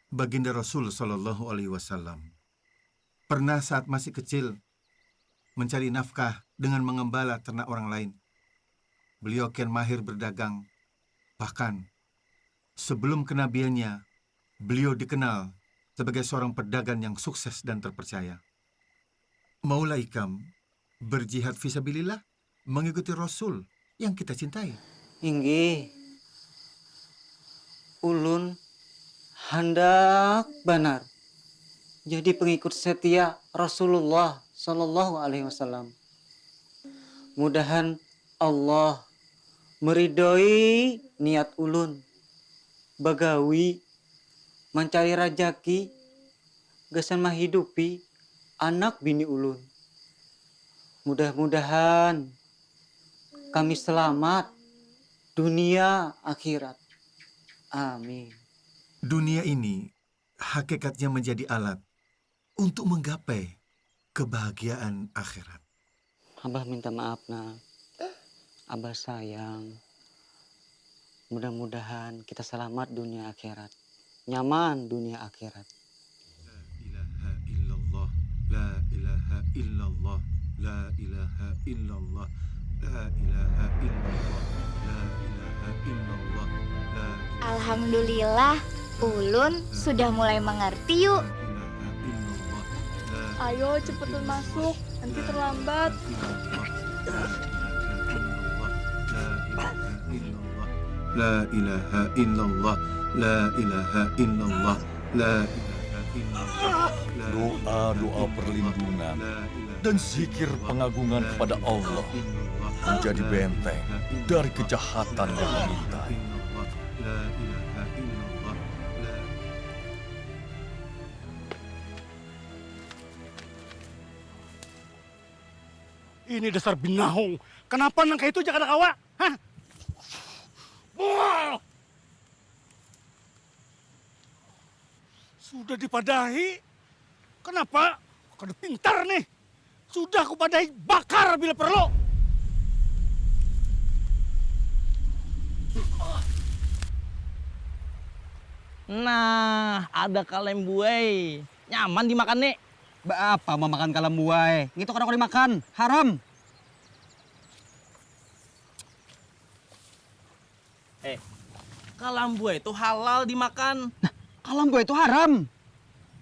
baginda Rasul SAW pernah saat masih kecil mencari nafkah dengan mengembala ternak orang lain. Beliau kian mahir berdagang. Bahkan sebelum kenabiannya, beliau dikenal sebagai seorang pedagang yang sukses dan terpercaya. Maulah Ikam berjihad fisabilillah, mengikuti Rasul yang kita cintai. Inggih, ulun hendak benar jadi pengikut setia Rasulullah SAW. Mudahan Allah meridhoi niat ulun bagawi mencari rajaki gasan menghidupi anak bini ulun. Mudah-mudahan kami selamat dunia akhirat. Amin. Dunia ini hakikatnya menjadi alat untuk menggapai kebahagiaan akhirat. Abah minta maaf, nak. Abah sayang. Mudah-mudahan kita selamat dunia akhirat. Nyaman dunia akhirat. La ilaha illallah, la ilaha illallah, la ilaha illallah, la ilaha illallah, la Alhamdulillah, ulun sudah mulai mengerti yuk. Ayo cepetan masuk, nanti terlambat. La ilaha illallah, la ilaha illallah, la ilaha illallah. Doa-doa perlindungan dan zikir pengagungan kepada Allah menjadi benteng dari kejahatan yang mengintai. Ini dasar binahong. Kenapa nangka itu jangan kawa? Hah? Wow! Sudah dipadahi. Kenapa? Kada pintar nih. Sudah aku padahi, bakar bila perlu. Nah, ada kalem buai. Nyaman dimakan nih. Apa mau makan kalem buai? Gitu kan aku dimakan. Haram. Kalem buai itu halal dimakan. Nah, kalem buai itu haram.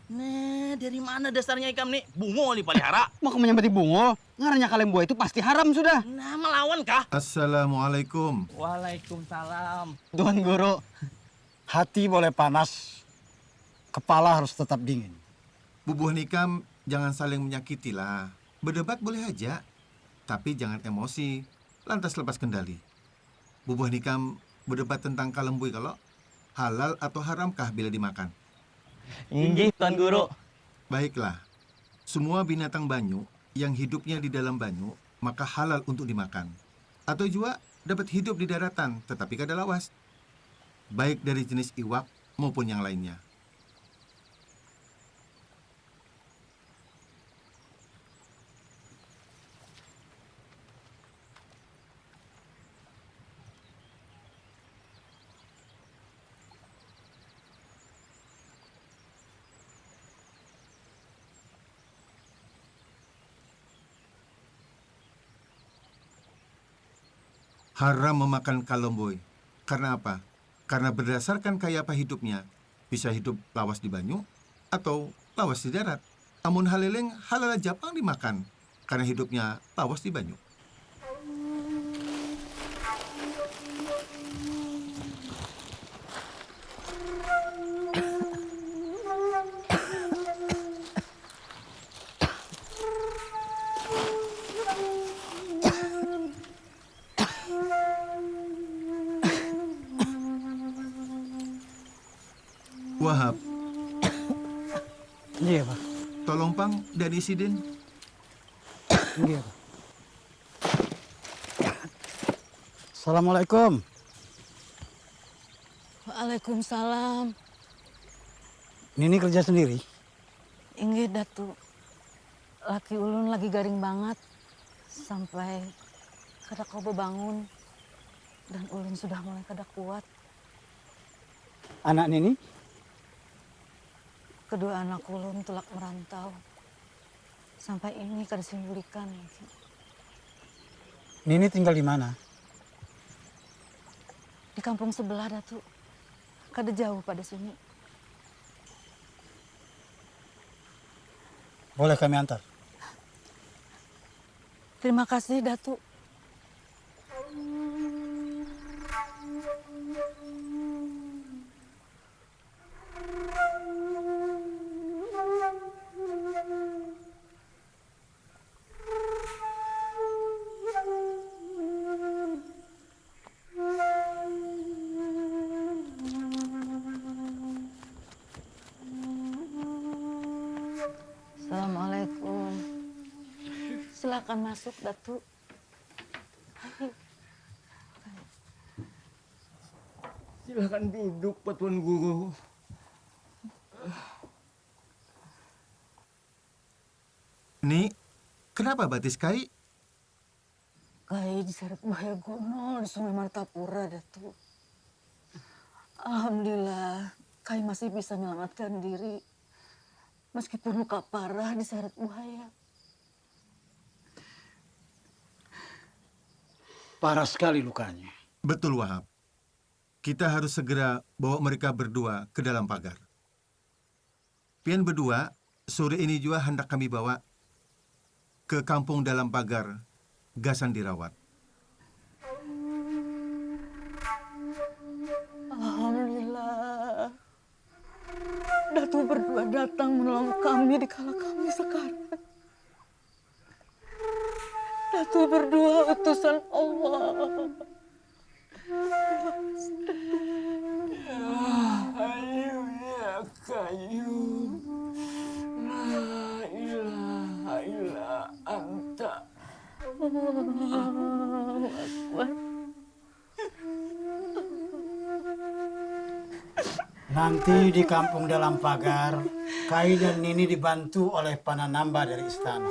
Nah, dari mana dasarnya ikam nih? Bungo dipelihara. Mau kamu nyambati bungo? Ngaranya kalem buai itu pasti haram sudah. Nah, melawan kah? Assalamualaikum. Waalaikumsalam. Tuan Guru, hati boleh panas, kepala harus tetap dingin. Bubuh nikam jangan saling menyakiti lah. Berdebat boleh aja, tapi jangan emosi, lantas lepas kendali. Bubuh nikam berdebat tentang kalembui kalau halal atau haramkah bila dimakan. Inggih, Tuan Guru. Baiklah, semua binatang banyu yang hidupnya di dalam banyu maka halal untuk dimakan. Atau juga dapat hidup di daratan tetapi kadalawas, baik dari jenis iwak maupun yang lainnya. Haram memakan kalomboy. Karena apa? Karena berdasarkan kayapa hidupnya, bisa hidup lawas di banyu atau lawas di darat. Amun haleleng halal Japang dimakan, karena hidupnya lawas di banyu. Wahab. Iya, Pak. Tolong Pang dan Isidin. Iya, Pak. Assalamualaikum. Waalaikumsalam. Nini kerja sendiri? Inggih, Datu. Laki ulun lagi garing banget. Sampai kada kobo bangun. Dan ulun sudah mulai kada kuat. Anak Nini? Kedua anak ulun tulak merantau. Sampai ini kada simbulikan. Nini tinggal di mana? Di kampung sebelah, Datu. Kada jauh pada sini. Boleh kami antar? Terima kasih, Datu. Assalamualaikum. Silakan masuk, Datu. Ayo. Silakan duduk, Pak Tuan Guru. Ni, kenapa batis Kai? Kai diseret buaya gunung di Sungai Martapura, Datu. Alhamdulillah, Kai masih bisa menyelamatkan diri. Meskipun luka parah diseret buaya. Parah sekali lukanya. Betul, Wahab. Kita harus segera bawa mereka berdua ke dalam pagar. Pian berdua, sore ini juga hendak kami bawa ke kampung dalam pagar Gasan Dirawat. Alhamdulillah. Datu berdua datang menolong kami di kala kami sekarang. Datu berdua utusan Allah. Ayo ya kayu. La ilaha illa anta. Allahu Akbar. Nanti di kampung dalam pagar, Kai dan Nini dibantu oleh Pananamba dari istana.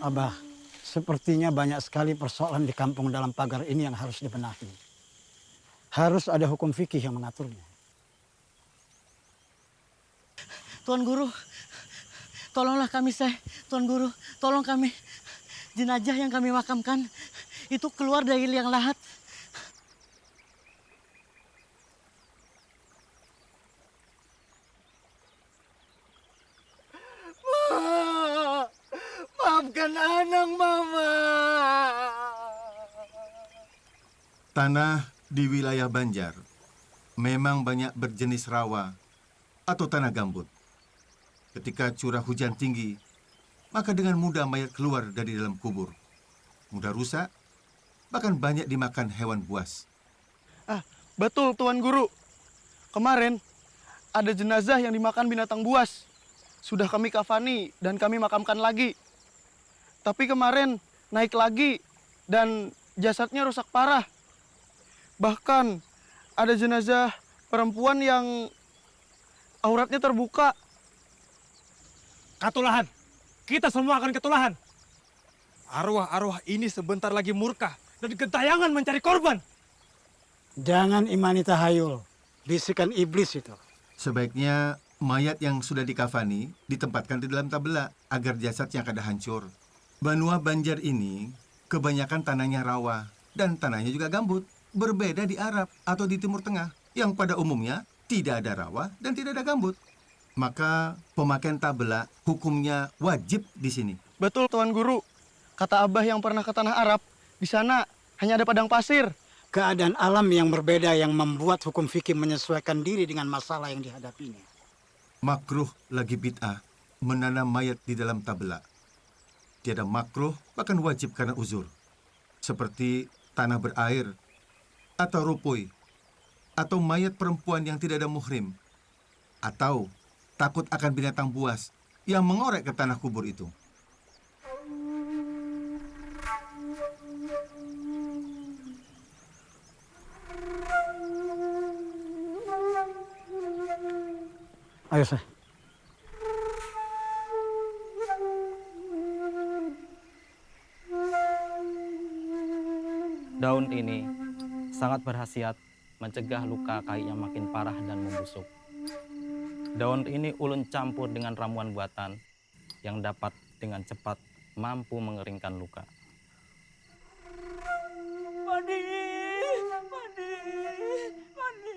Abah, sepertinya banyak sekali persoalan di kampung dalam pagar ini yang harus dibenahi. Harus ada hukum fikih yang mengaturnya. Tuan Guru, tolonglah kami, Tuan Guru, tolong kami. Jenazah yang kami makamkan itu keluar dari liang lahat. Maafkan anak Mama. Tanah di wilayah Banjar memang banyak berjenis rawa atau tanah gambut. Ketika curah hujan tinggi, maka dengan mudah mayat keluar dari dalam kubur. Mudah rusak, bahkan banyak dimakan hewan buas. Betul, Tuan Guru. Kemarin ada jenazah yang dimakan binatang buas. Sudah kami kafani dan kami makamkan lagi. Tapi kemarin naik lagi dan jasadnya rusak parah. Bahkan ada jenazah perempuan yang auratnya terbuka. Katulahan. Kita semua akan ketulahan. Arwah-arwah ini sebentar lagi murka dan gentayangan mencari korban. Jangan imani tahayul, bisikan iblis itu. Sebaiknya mayat yang sudah dikafani ditempatkan di dalam tabela agar jasadnya kada hancur. Banua Banjar ini kebanyakan tanahnya rawa dan tanahnya juga gambut. Berbeda di Arab atau di Timur Tengah yang pada umumnya tidak ada rawa dan tidak ada gambut. Maka pemakaian tabela hukumnya wajib di sini. Betul Tuan Guru. Kata Abah yang pernah ke tanah Arab, di sana hanya ada padang pasir. Keadaan alam yang berbeda yang membuat hukum fikih menyesuaikan diri dengan masalah yang dihadapinya. Makruh lagi bid'ah menanam mayat di dalam tabela. Tiada makruh bahkan wajib karena uzur. Seperti tanah berair atau rupui atau mayat perempuan yang tidak ada muhrim atau takut akan binatang buas yang mengorek ke tanah kubur itu. Ayo, Syekh. Daun ini sangat berkhasiat mencegah luka kai yang makin parah dan membusuk. Daun ini ulun campur dengan ramuan buatan yang dapat dengan cepat mampu mengeringkan luka. Padi, Padi, Padi,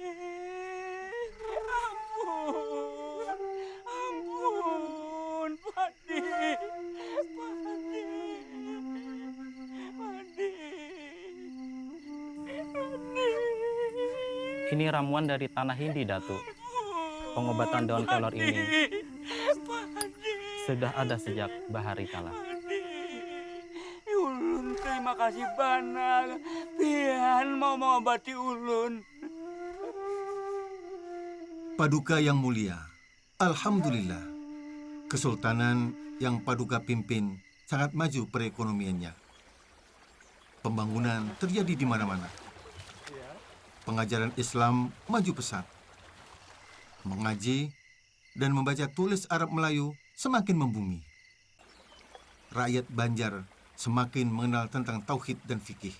ampun, Padi, Padi, Padi, Padi. Ini ramuan dari tanah Hindi, Datuk. Pengobatan daun kelor ini sudah ada sejak bahari kala. Ulun terima kasih banyak. Pian mau mengobati ulun. Paduka yang mulia, alhamdulillah, Kesultanan yang Paduka pimpin sangat maju perekonomiannya. Pembangunan terjadi di mana-mana. Pengajaran Islam maju pesat. Mengaji dan membaca tulis Arab Melayu semakin membumi. Rakyat Banjar semakin mengenal tentang tauhid dan fikih.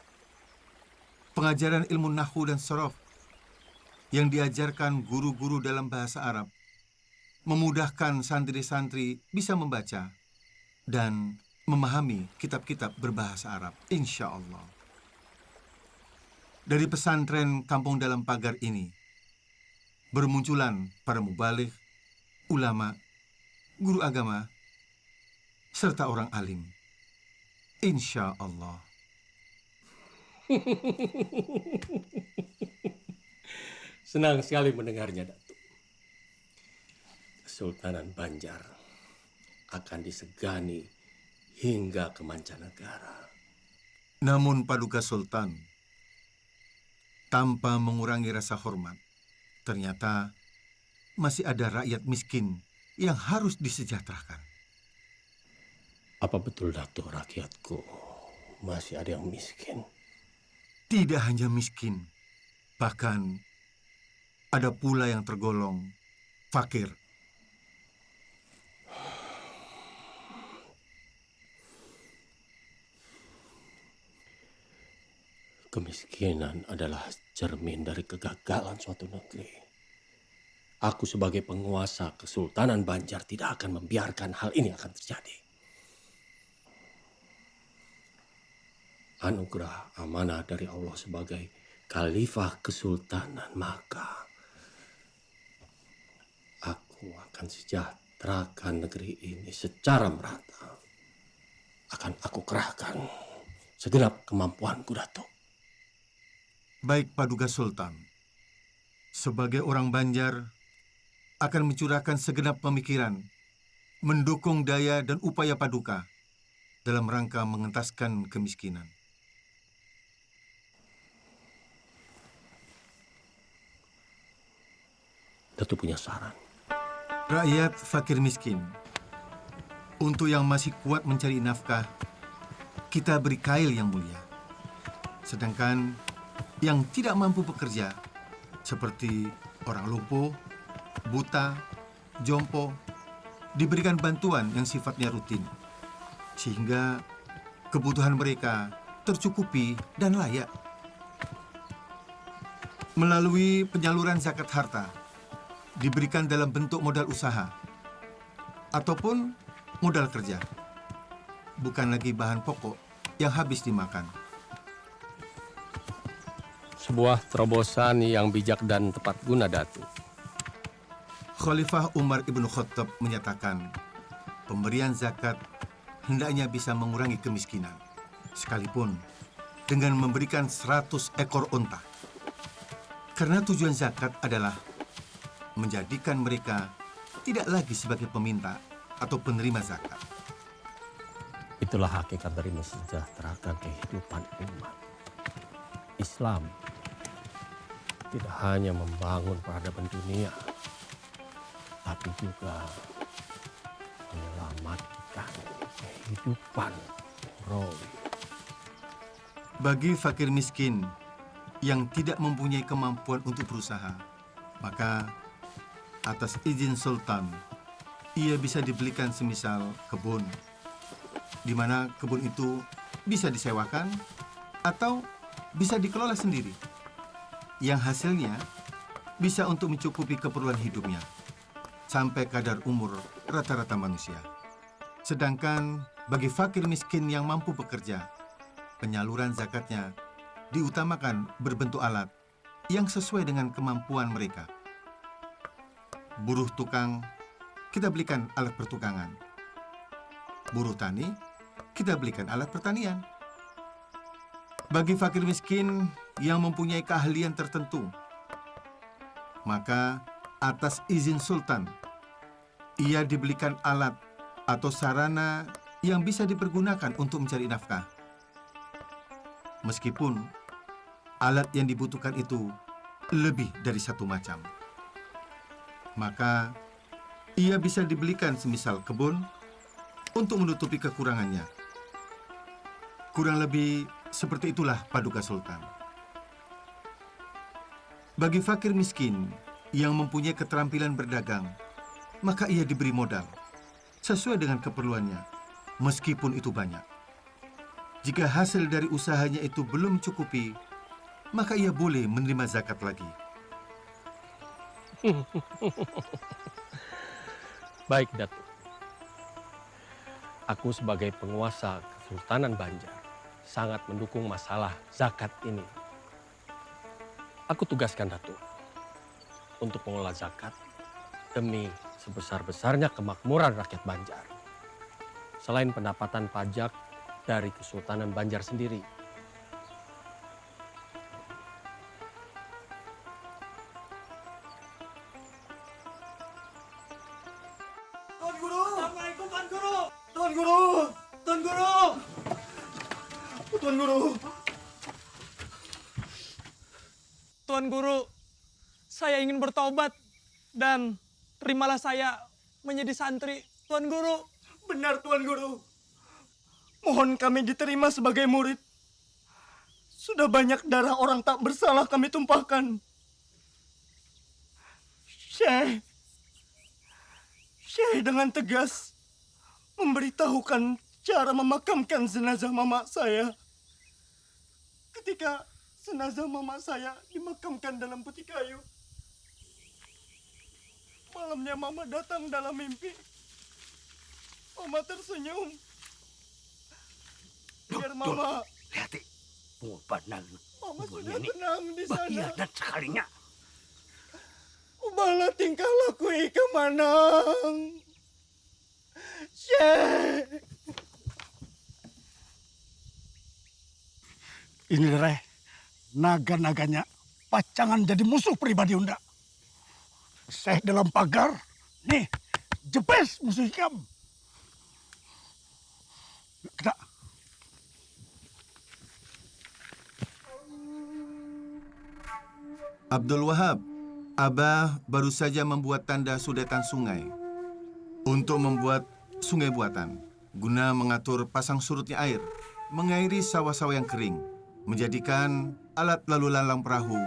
Pengajaran ilmu nahwu dan sorof yang diajarkan guru-guru dalam bahasa Arab memudahkan santri-santri bisa membaca dan memahami kitab-kitab berbahasa Arab, insya Allah. Dari pesantren kampung dalam pagar ini, bermunculan para mubalik, ulama, guru agama, serta orang alim. Insya Allah. Senang sekali mendengarnya, Datuk. Kesultanan Banjar akan disegani hingga ke mancanegara. Namun Paduka Sultan, tanpa mengurangi rasa hormat, ternyata masih ada rakyat miskin yang harus disejahterakan. Apa betul, Datuk, rakyatku masih ada yang miskin? Tidak hanya miskin, bahkan ada pula yang tergolong fakir. Kemiskinan adalah cermin dari kegagalan suatu negeri. Aku sebagai penguasa Kesultanan Banjar tidak akan membiarkan hal ini akan terjadi. Anugerah amanah dari Allah sebagai Khalifah Kesultanan, maka aku akan sejahterakan negeri ini secara merata. Akan aku kerahkan segenap kemampuanku, Datuk. Baik Paduka Sultan, sebagai orang Banjar akan mencurahkan segenap pemikiran, mendukung daya dan upaya Paduka dalam rangka mengentaskan kemiskinan. Datu punya saran. Rakyat fakir miskin. Untuk yang masih kuat mencari nafkah, kita beri kail yang mulia. Sedangkan yang tidak mampu bekerja, seperti orang lumpuh, buta, jompo, diberikan bantuan yang sifatnya rutin, sehingga kebutuhan mereka tercukupi dan layak. Melalui penyaluran zakat harta, diberikan dalam bentuk modal usaha ataupun modal kerja, bukan lagi bahan pokok yang habis dimakan. Sebuah terobosan yang bijak dan tepat guna, Datu. Khalifah Umar ibnu Khattab menyatakan, pemberian zakat hendaknya bisa mengurangi kemiskinan, sekalipun dengan memberikan 100 ekor unta. Karena tujuan zakat adalah menjadikan mereka tidak lagi sebagai peminta atau penerima zakat. Itulah hakikat dari mensejahterakan kehidupan umat. Islam tidak hanya membangun peradaban dunia, tapi juga menyelamatkan kehidupan rohi. Bagi fakir miskin yang tidak mempunyai kemampuan untuk berusaha, maka atas izin sultan, ia bisa dibelikan semisal kebun, di mana kebun itu bisa disewakan atau bisa dikelola sendiri, yang hasilnya bisa untuk mencukupi keperluan hidupnya sampai kadar umur rata-rata manusia. Sedangkan bagi fakir miskin yang mampu bekerja, penyaluran zakatnya diutamakan berbentuk alat yang sesuai dengan kemampuan mereka. Buruh tukang, kita belikan alat pertukangan. Buruh tani, kita belikan alat pertanian. Bagi fakir miskin yang mempunyai keahlian tertentu, maka atas izin sultan, ia dibelikan alat atau sarana yang bisa dipergunakan untuk mencari nafkah. Meskipun alat yang dibutuhkan itu lebih dari satu macam, maka ia bisa dibelikan semisal kebun untuk menutupi kekurangannya. Kurang lebih seperti itulah paduka sultan. Bagi fakir miskin yang mempunyai keterampilan berdagang, maka ia diberi modal sesuai dengan keperluannya, meskipun itu banyak. Jika hasil dari usahanya itu belum mencukupi, maka ia boleh menerima zakat lagi. Baik, Datu. Aku sebagai penguasa Kesultanan Banjar sangat mendukung masalah zakat ini. Aku tugaskan Datu untuk mengelola zakat demi sebesar-besarnya kemakmuran rakyat Banjar. Selain pendapatan pajak dari Kesultanan Banjar sendiri. Tuan Guru! Assalamualaikum Tuan Guru! Tuan Guru! Tuan Guru! Tuan Guru! Tuan Guru, saya ingin bertobat dan terimalah saya menjadi santri. Tuan Guru. Benar Tuan Guru. Mohon kami diterima sebagai murid. Sudah banyak darah orang tak bersalah kami tumpahkan. Syekh dengan tegas memberitahukan cara memakamkan jenazah mama saya. Ketika jenazah mama saya dimakamkan dalam peti kayu, malamnya mama datang dalam mimpi. Mama tersenyum. Biar mama... Lihat, bubanan. Mama sudah tenang di sana. Bahianan sekalinya. Ubahlah tingkah laku Ika Manang. Syekh. Ini Reh, naga-naganya pacangan jadi musuh pribadi Unda. Syekh dalam pagar, nih, jepes musuh ikam. Kita. Abdul Wahab Abah baru saja membuat tanda sudetan sungai untuk membuat sungai buatan guna mengatur pasang surutnya air, mengairi sawah-sawah yang kering, menjadikan alat lalu lalang perahu.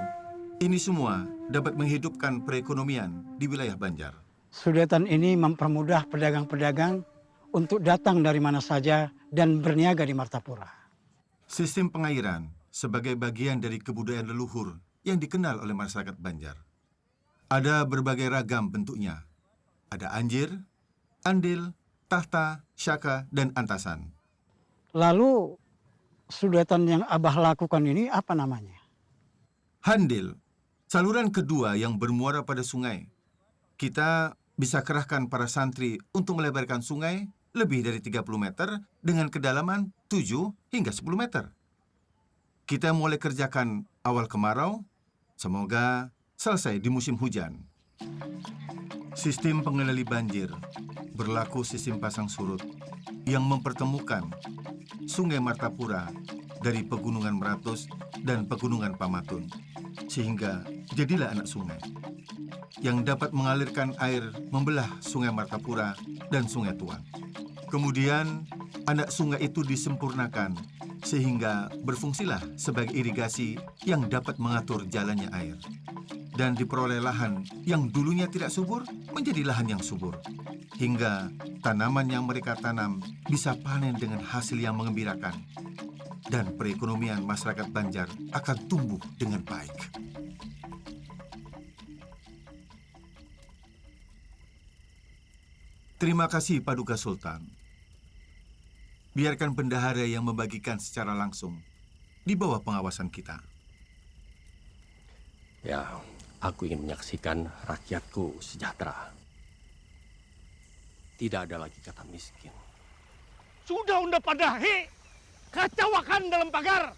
Ini semua dapat menghidupkan perekonomian di wilayah Banjar. Sudetan ini mempermudah pedagang-pedagang untuk datang dari mana saja dan berniaga di Martapura. Sistem pengairan sebagai bagian dari kebudayaan leluhur yang dikenal oleh masyarakat Banjar. Ada berbagai ragam bentuknya. Ada anjir, andil, tahta, syaka, dan antasan. Lalu sudetan yang Abah lakukan ini apa namanya? Handil, saluran kedua yang bermuara pada sungai. Kita bisa kerahkan para santri untuk melebarkan sungai lebih dari 30 meter dengan kedalaman 7 hingga 10 meter. Kita mulai kerjakan awal kemarau, semoga selesai di musim hujan. Sistem pengendali banjir berlaku sistem pasang surut yang mempertemukan Sungai Martapura dari Pegunungan Meratus dan Pegunungan Pamatun, sehingga jadilah anak sungai yang dapat mengalirkan air membelah Sungai Martapura dan Sungai Tuan. Kemudian anak sungai itu disempurnakan sehingga berfungsilah sebagai irigasi yang dapat mengatur jalannya air. Dan diperoleh lahan yang dulunya tidak subur menjadi lahan yang subur. Hingga tanaman yang mereka tanam bisa panen dengan hasil yang mengembirakan. Dan perekonomian masyarakat Banjar akan tumbuh dengan baik. Terima kasih Paduka Sultan. Biarkan bendahara yang membagikan secara langsung di bawah pengawasan kita. Ya, aku ingin menyaksikan rakyatku sejahtera. Tidak ada lagi kata miskin. Sudah unda padahi, kacaukan dalam pagar.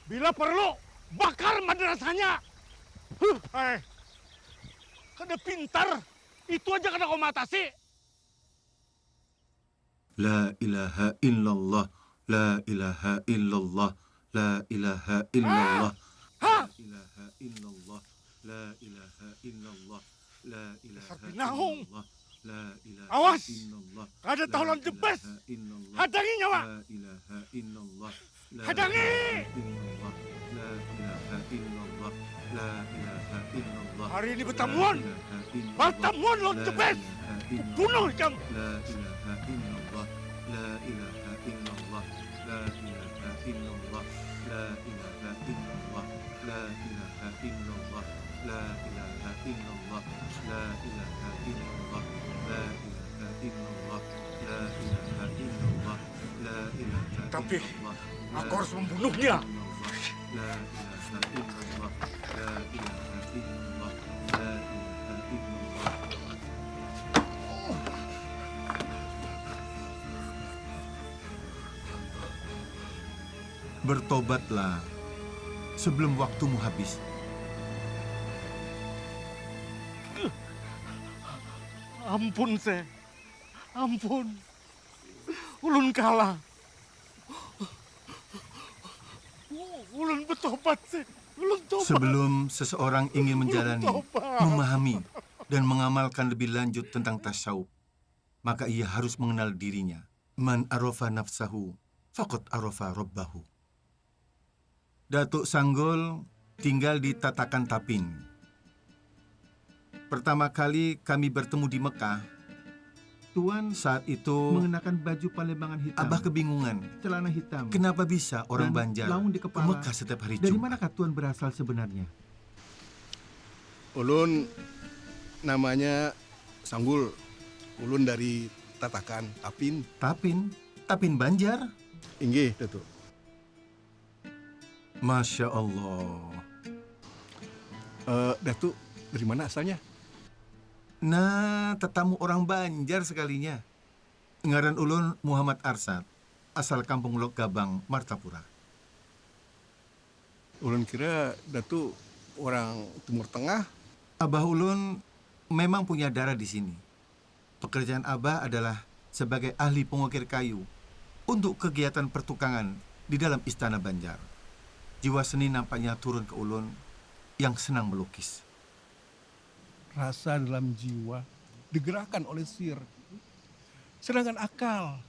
Bila perlu, bakar madrasahnya. Kada pintar, itu aja kada kau matasi. La ilaha illallah, la ilaha illallah. La ilaha illallah. La ilaha illallah. La ilaha illallah. La ilaha illallah. La ilaha Awas! illallah. Kada tolong jebes. Hadangi nyawa. La ilaha illallah. Hadangi! La ilaha illallah. La ilaha illallah. Hari ini bertamuan. Bertamuan lo jebes. Bunuh jam. La ilaha illallah. La ilaha illallah. La ilaha illallah. La ilaha illallah. La ilaha illallah. La ilaha illallah. La ilaha illallah. La ilaha illallah. La ilaha illallah. La ilaha. Tapi aku harus membunuhnya. La ilaha illallah. La ilaha illallah. La ilaha illallah. Bertobatlah sebelum waktumu habis. Ampun, Se. Ampun. Ulun kalah. Ulun bertobat, Se. Ulun tobat. Sebelum seseorang ingin menjalani, memahami, dan mengamalkan lebih lanjut tentang tasawuf, maka ia harus mengenal dirinya. Man arafa nafsahu, faqad arafa rabbahu. Datuk Sanggol tinggal di Tatakan Tapin. Pertama kali kami bertemu di Mekah, Tuan saat itu mengenakan baju palembangan hitam. Abah kebingungan. Celana hitam. Kenapa bisa orang Banjar laung di ke kepala. Mekah setiap hari Dari Jumat? manakah Tuan berasal sebenarnya? Ulun namanya Sanggul. Ulun dari Tatakan Tapin. Tapin? Tapin Banjar? Inggih, Datuk. Masya Allah. Datuk, dari mana asalnya? Nah, tetamu orang Banjar sekalinya. Ngaran ulun Muhammad Arsad, asal kampung Lok Gabang, Martapura. Ulun kira Datuk orang Timur Tengah. Abah ulun memang punya darah di sini. Pekerjaan Abah adalah sebagai ahli pengukir kayu untuk kegiatan pertukangan di dalam Istana Banjar. jiwa seni nampaknya turun ke ulun yang senang melukis. Rasa dalam jiwa digerakkan oleh sihir. Sedangkan akal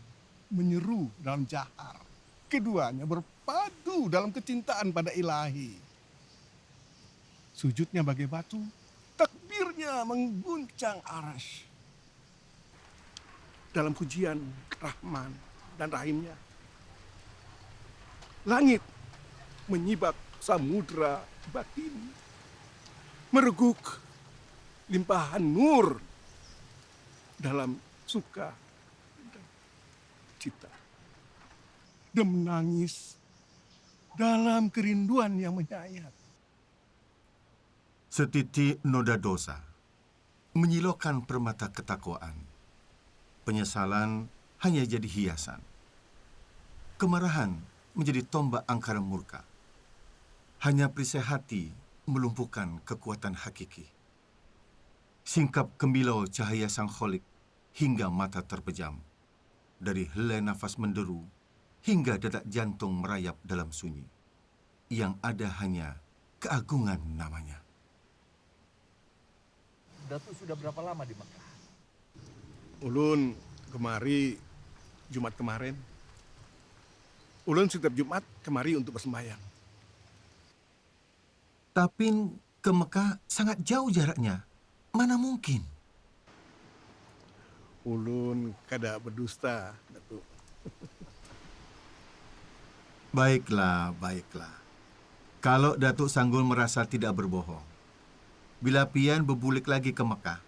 menyeru dalam jahar. Keduanya berpadu dalam kecintaan pada ilahi. Sujudnya bagai batu, takbirnya mengguncang arash. Dalam pujian Rahman dan Rahimnya, langit menyibak samudra batin, mereguk limpahan nur dalam suka dan cita, dan menangis dalam kerinduan yang menyayat. Setitik noda dosa menyilaukan permata ketakwaan. Penyesalan hanya jadi hiasan. Kemarahan menjadi tombak angkara murka. Hanya perisai hati melumpuhkan kekuatan hakiki. Singkap kemilau cahaya sang kholik hingga mata terpejam. Dari helai nafas menderu hingga detak jantung merayap dalam sunyi. Yang ada hanya keagungan namanya. Datuk sudah berapa lama di Mekah? Ulun kemari Jumat kemarin. Ulun setiap Jumat kemari untuk bersembahyang. Tapi ke Mekah sangat jauh jaraknya. Mana mungkin? Ulun kada berdusta, Datuk. Baiklah, baiklah. Kalau Datuk Sanggul merasa tidak berbohong, bila pian berbulik lagi ke Mekah,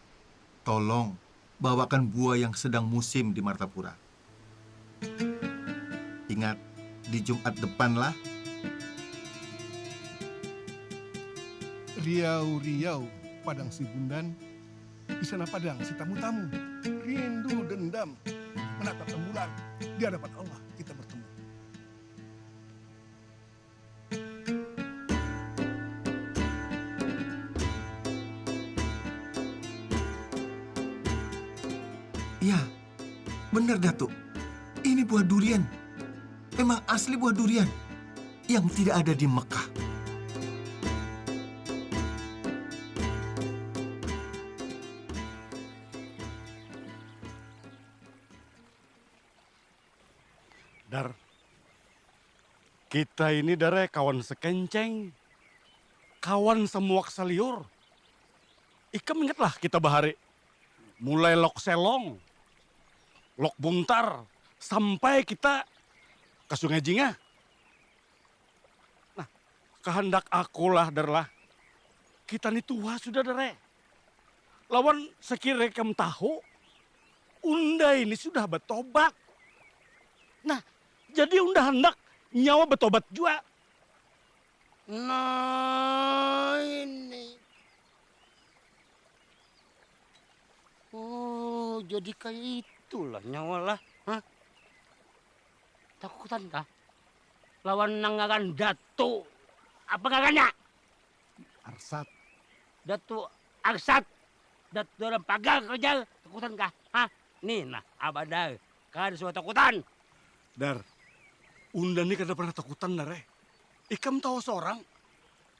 tolong bawakan buah yang sedang musim di Martapura. Ingat, di Jumat depanlah. Riau-riau padang si Bundan, di sana padang si tamu-tamu. Rindu dendam menatap rembulan, di hadapan Allah kita bertemu. Ya, benar Datuk. Ini buah durian. Memang asli buah durian yang tidak ada di Mekah. Dar, kita ini dare kawan sekenceng, kawan semuak seliur. Ikam ingatlah kita bahari, mulai lok selong, lok buntar, sampai kita ke Sungai Jingah. Nah, kehendak akulah darlah, kita ini tua sudah dare. Lawan sekira kem tahu, unda ini sudah bertobat. Nah, jadi unda hendak nyawa bertobat juga. Nah ini. Oh, jadi kayak itulah nyawa lah. Hah? Takutan kah? Lawan nangakan Datu. Apa ngaganya? Arsat. Datu Arsat. Datu dalam pagar kerja. Takutan kah? Hah? Nih nah, abadar. Kan suatu takutan. Dar, unda ini kada pernah takutan dar. Ikam tahu seorang,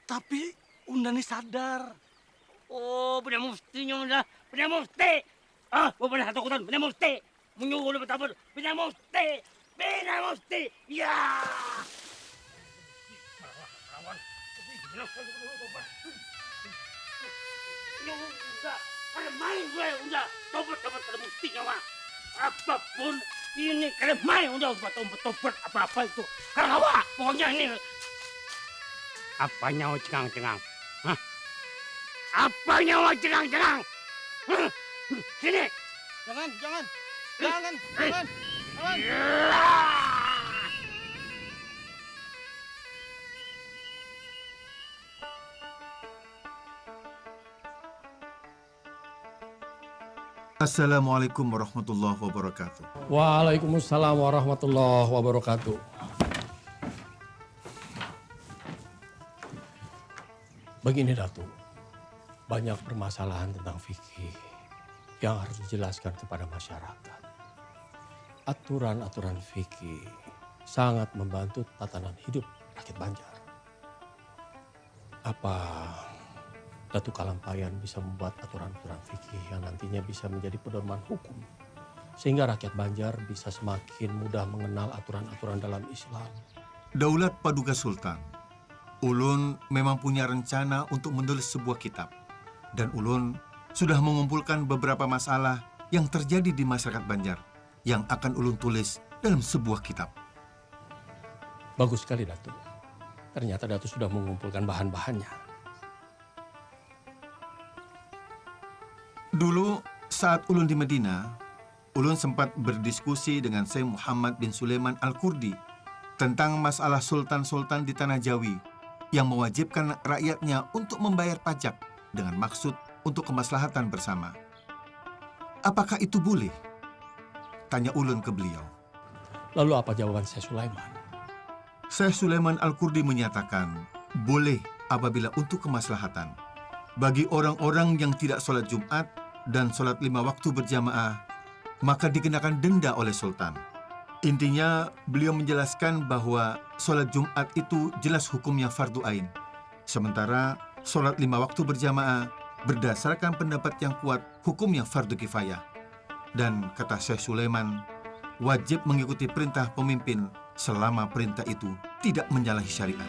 tapi unda ini sadar. Oh, punya muftinya udah. Punya mufti. Ah, pernah takutan. Punya mufti. Menyuruh udah bertabur. Punya mufti. Punya mufti. Ya. Ada main gue udah. Tobat ada muftinya mah. Apapun ini kada main udah tobat apa-apa itu. Karawa, pokoknya ini. Apa nyawa cengang-cengang? Hah? Apa nyawa cengang-cengang? Sini. Jangan. Assalamualaikum warahmatullahi wabarakatuh. Waalaikumsalam warahmatullahi wabarakatuh. Begini Datuk, banyak permasalahan tentang fikih yang harus dijelaskan kepada masyarakat. Aturan-aturan fikih sangat membantu tatanan hidup rakyat Banjar. Apa Datuk Kalampayan bisa membuat aturan-aturan fikih yang nantinya bisa menjadi pedoman hukum, sehingga rakyat Banjar bisa semakin mudah mengenal aturan-aturan dalam Islam? Daulat Paduka Sultan, ulun memang punya rencana untuk menulis sebuah kitab. Dan ulun sudah mengumpulkan beberapa masalah yang terjadi di masyarakat Banjar yang akan ulun tulis dalam sebuah kitab. Bagus sekali, Datuk. Ternyata Datuk sudah mengumpulkan bahan-bahannya. Dulu saat ulun di Madinah, ulun sempat berdiskusi dengan Syekh Muhammad bin Sulaiman Al-Kurdi tentang masalah sultan-sultan di Tanah Jawi yang mewajibkan rakyatnya untuk membayar pajak dengan maksud untuk kemaslahatan bersama. Apakah itu boleh? Tanya ulun ke beliau. Lalu apa jawaban Syekh Sulaiman? Syekh Sulaiman Al-Kurdi menyatakan, boleh apabila untuk kemaslahatan. Bagi orang-orang yang tidak sholat Jumat dan sholat 5 waktu berjamaah, maka dikenakan denda oleh sultan. Intinya, beliau menjelaskan bahwa sholat Jumat itu jelas hukumnya fardu ain. Sementara sholat 5 waktu berjamaah berdasarkan pendapat yang kuat hukumnya fardu kifayah. Dan kata Syekh Sulaiman, wajib mengikuti perintah pemimpin selama perintah itu tidak menyalahi syariat.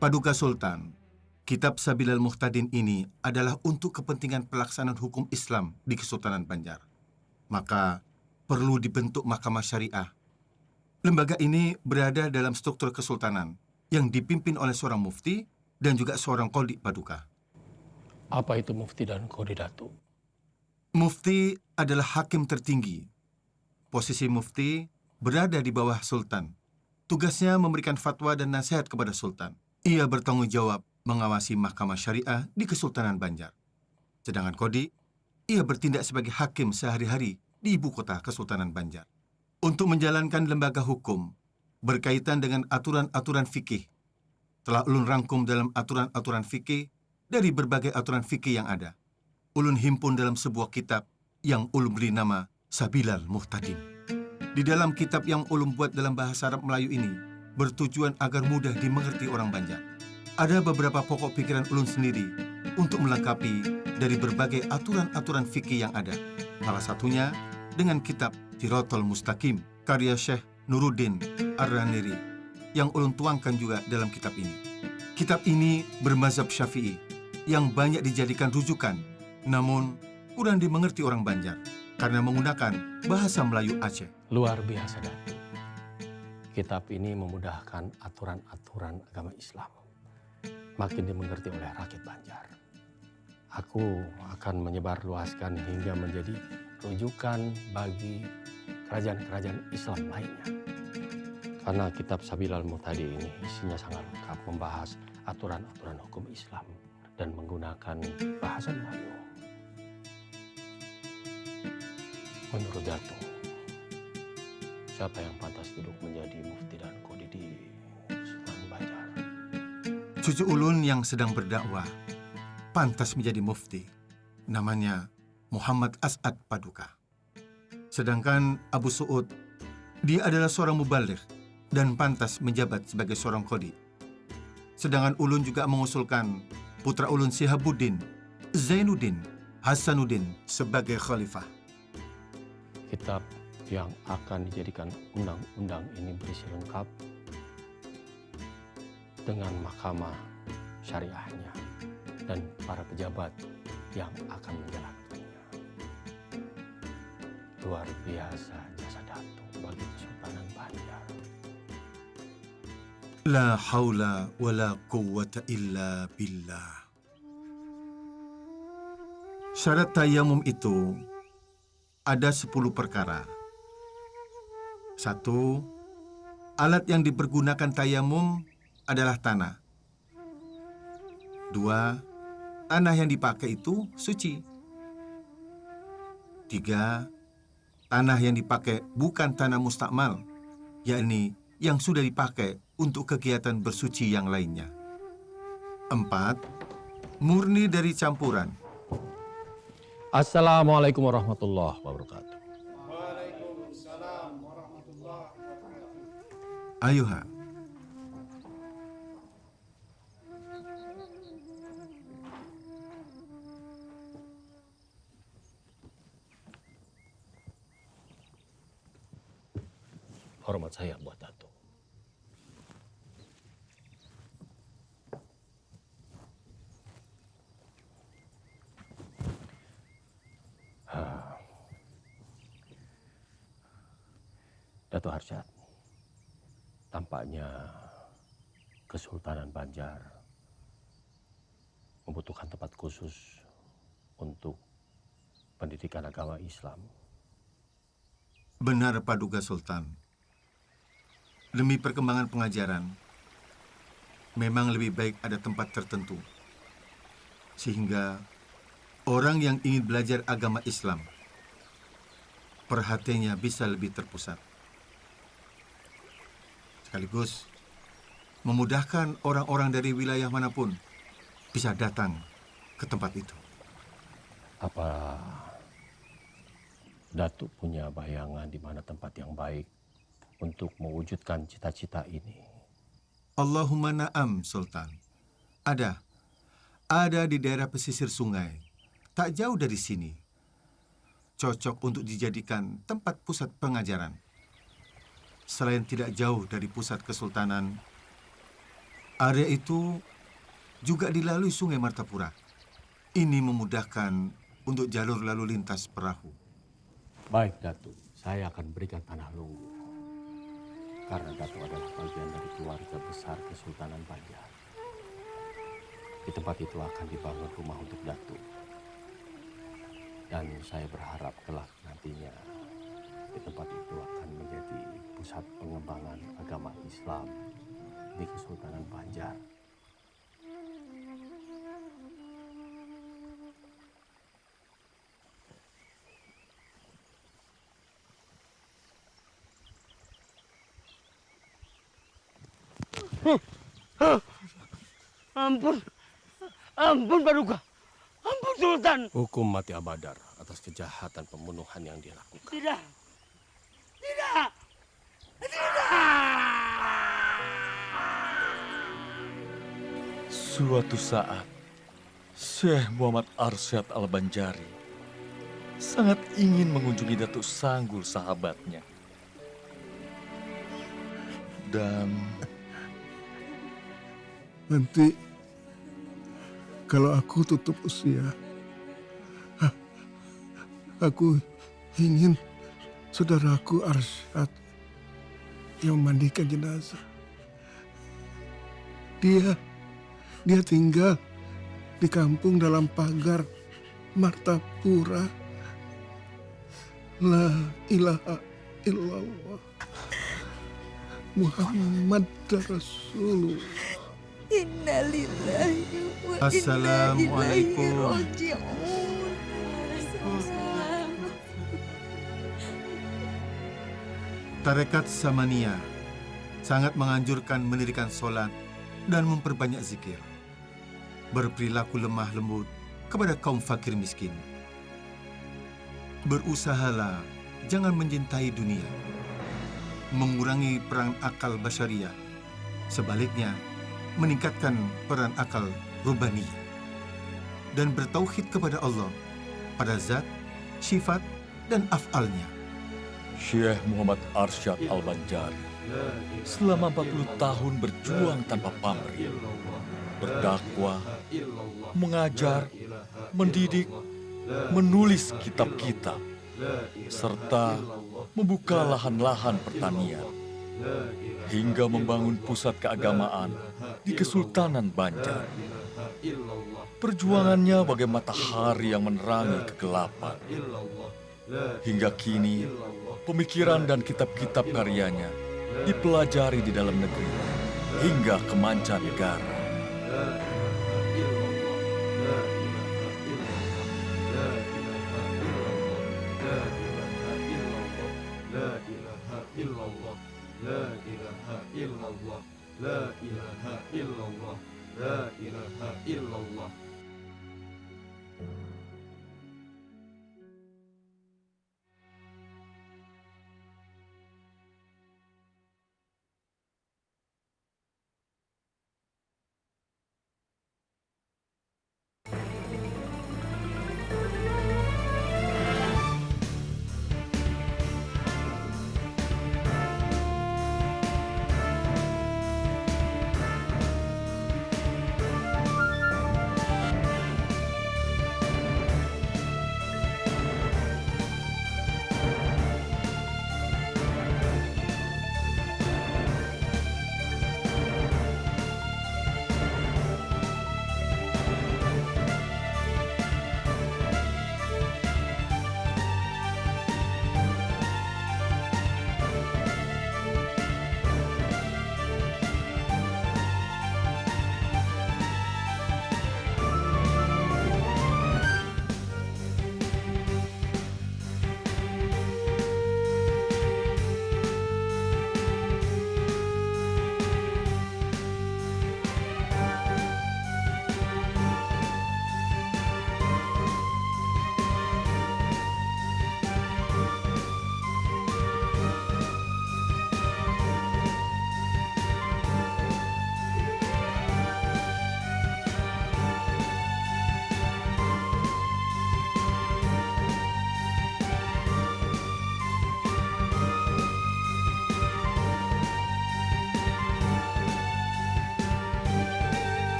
Paduka Sultan, Kitab Sabilal Muhtadin ini adalah untuk kepentingan pelaksanaan hukum Islam di Kesultanan Banjar. Maka perlu dibentuk Mahkamah Syariah. Lembaga ini berada dalam struktur kesultanan yang dipimpin oleh seorang mufti dan juga seorang qadhi paduka. Apa itu mufti dan qadhi, Datuk? Mufti adalah hakim tertinggi. Posisi mufti berada di bawah sultan. Tugasnya memberikan fatwa dan nasihat kepada sultan. Ia bertanggung jawab mengawasi Mahkamah Syariah di Kesultanan Banjar. Sedangkan qadhi, ia bertindak sebagai hakim sehari-hari di ibu kota Kesultanan Banjar. Untuk menjalankan lembaga hukum berkaitan dengan aturan-aturan fikih, telah ulun rangkum dalam aturan-aturan fikih dari berbagai aturan fikih yang ada. Ulun himpun dalam sebuah kitab yang ulun beri nama Sabilal Muhtadin. Di dalam kitab yang ulun buat dalam bahasa Arab Melayu ini, bertujuan agar mudah dimengerti orang Banjar. Ada beberapa pokok pikiran ulun sendiri untuk melengkapi dari berbagai aturan-aturan fikih yang ada. Salah satunya dengan kitab Siratal Mustaqim, karya Syekh Nuruddin Ar-Raniri, yang ulun tuangkan juga dalam kitab ini. Kitab ini bermazhab Syafi'i, yang banyak dijadikan rujukan, namun kurang dimengerti orang Banjar, karena menggunakan bahasa Melayu Aceh. Luar biasa, Datuk. Kitab ini memudahkan aturan-aturan agama Islam, makin dimengerti oleh rakyat Banjar. Aku akan menyebarluaskan hingga menjadi rujukan bagi kerajaan-kerajaan Islam lainnya. Karena kitab Sabilal Muhtadin ini isinya sangat lengkap, membahas aturan-aturan hukum Islam dan menggunakan bahasa Melayu. Menurut Datuk, siapa yang pantas duduk menjadi mufti dan qadhi di Kesultanan Banjar? Cucu ulun yang sedang berdakwah pantas menjadi mufti. Namanya Muhammad As'ad Paduka. Sedangkan Abu Su'ud, dia adalah seorang mubaligh dan pantas menjabat sebagai seorang qadhi. Sedangkan ulun juga mengusulkan putra ulun Sihabuddin, Zainuddin, Hasanuddin sebagai khalifah. Kitab yang akan dijadikan undang-undang ini berisi lengkap dengan mahkamah syariahnya dan para pejabat yang akan menjalankannya. Luar biasa jasa Datuk bagi Kesultanan Banjar. La haula wa la quwwata illa billah. Syarat tayamum itu ada 10 perkara. 1. Alat yang dipergunakan tayamum adalah tanah. 2. Tanah yang dipakai itu suci. 3. Tanah yang dipakai bukan tanah mustakmal, yakni yang sudah dipakai untuk kegiatan bersuci yang lainnya. 4. Murni dari campuran. Assalamualaikum warahmatullahi wabarakatuh. Waalaikumsalam warahmatullahi wabarakatuh. Ayuha. Hormat saya buat Datuk. Datuk Harsyad, tampaknya Kesultanan Banjar membutuhkan tempat khusus untuk pendidikan agama Islam. Benar, Paduka Sultan. Demi perkembangan pengajaran, memang lebih baik ada tempat tertentu. Sehingga orang yang ingin belajar agama Islam, perhatiannya bisa lebih terpusat. Sekaligus memudahkan orang-orang dari wilayah manapun bisa datang ke tempat itu. Apa Datuk punya bayangan di mana tempat yang baik untuk mewujudkan cita-cita ini? Allahumma na'am, Sultan. Ada di daerah pesisir sungai, tak jauh dari sini. Cocok untuk dijadikan tempat pusat pengajaran. Selain tidak jauh dari pusat kesultanan, area itu juga dilalui Sungai Martapura. Ini memudahkan untuk jalur lalu lintas perahu. Baik, Datuk. Saya akan berikan tanah Lunggu. Karena Datuk adalah bagian dari keluarga besar Kesultanan Banjar. Di tempat itu akan dibangun rumah untuk Datuk. Dan saya berharap kelak nantinya di tempat itu akan menjadi pusat pengembangan agama Islam di Kesultanan Banjar. Ampun Paduka, ampun Sultan. Hukum mati Abadar atas kejahatan pembunuhan yang dia lakukan. Tidak. Suatu saat, Syekh Muhammad Arsyad Al-Banjari sangat ingin mengunjungi Datuk Sanggul sahabatnya. Dan Nanti kalau aku tutup usia, aku ingin saudaraku Arsyad yang memandikan jenazah. Dia tinggal di kampung dalam pagar Martapura. La ilaha illallah Muhammad Rasulullah. Innalillahi wa Assalamualaikum. raji'un. Tarekat Samania sangat menganjurkan mendirikan sholat dan memperbanyak zikir. Berperilaku lemah lembut kepada kaum fakir miskin. Berusahalah jangan mencintai dunia. Mengurangi peran akal basyariah. Sebaliknya, meningkatkan peran akal rubaniyah. Dan bertauhid kepada Allah pada zat, sifat, dan af'alnya. Syekh Muhammad Arsyad Al-Banjari selama 40 tahun berjuang tanpa pamrih, berdakwah, mengajar, mendidik, menulis kitab-kitab, serta membuka lahan-lahan pertanian, hingga membangun pusat keagamaan di Kesultanan Banjar. Perjuangannya bagai matahari yang menerangi kegelapan. Hingga kini, pemikiran dan kitab-kitab karyanya dipelajari di dalam negeri hingga ke mancanegara. La ilaha illallah.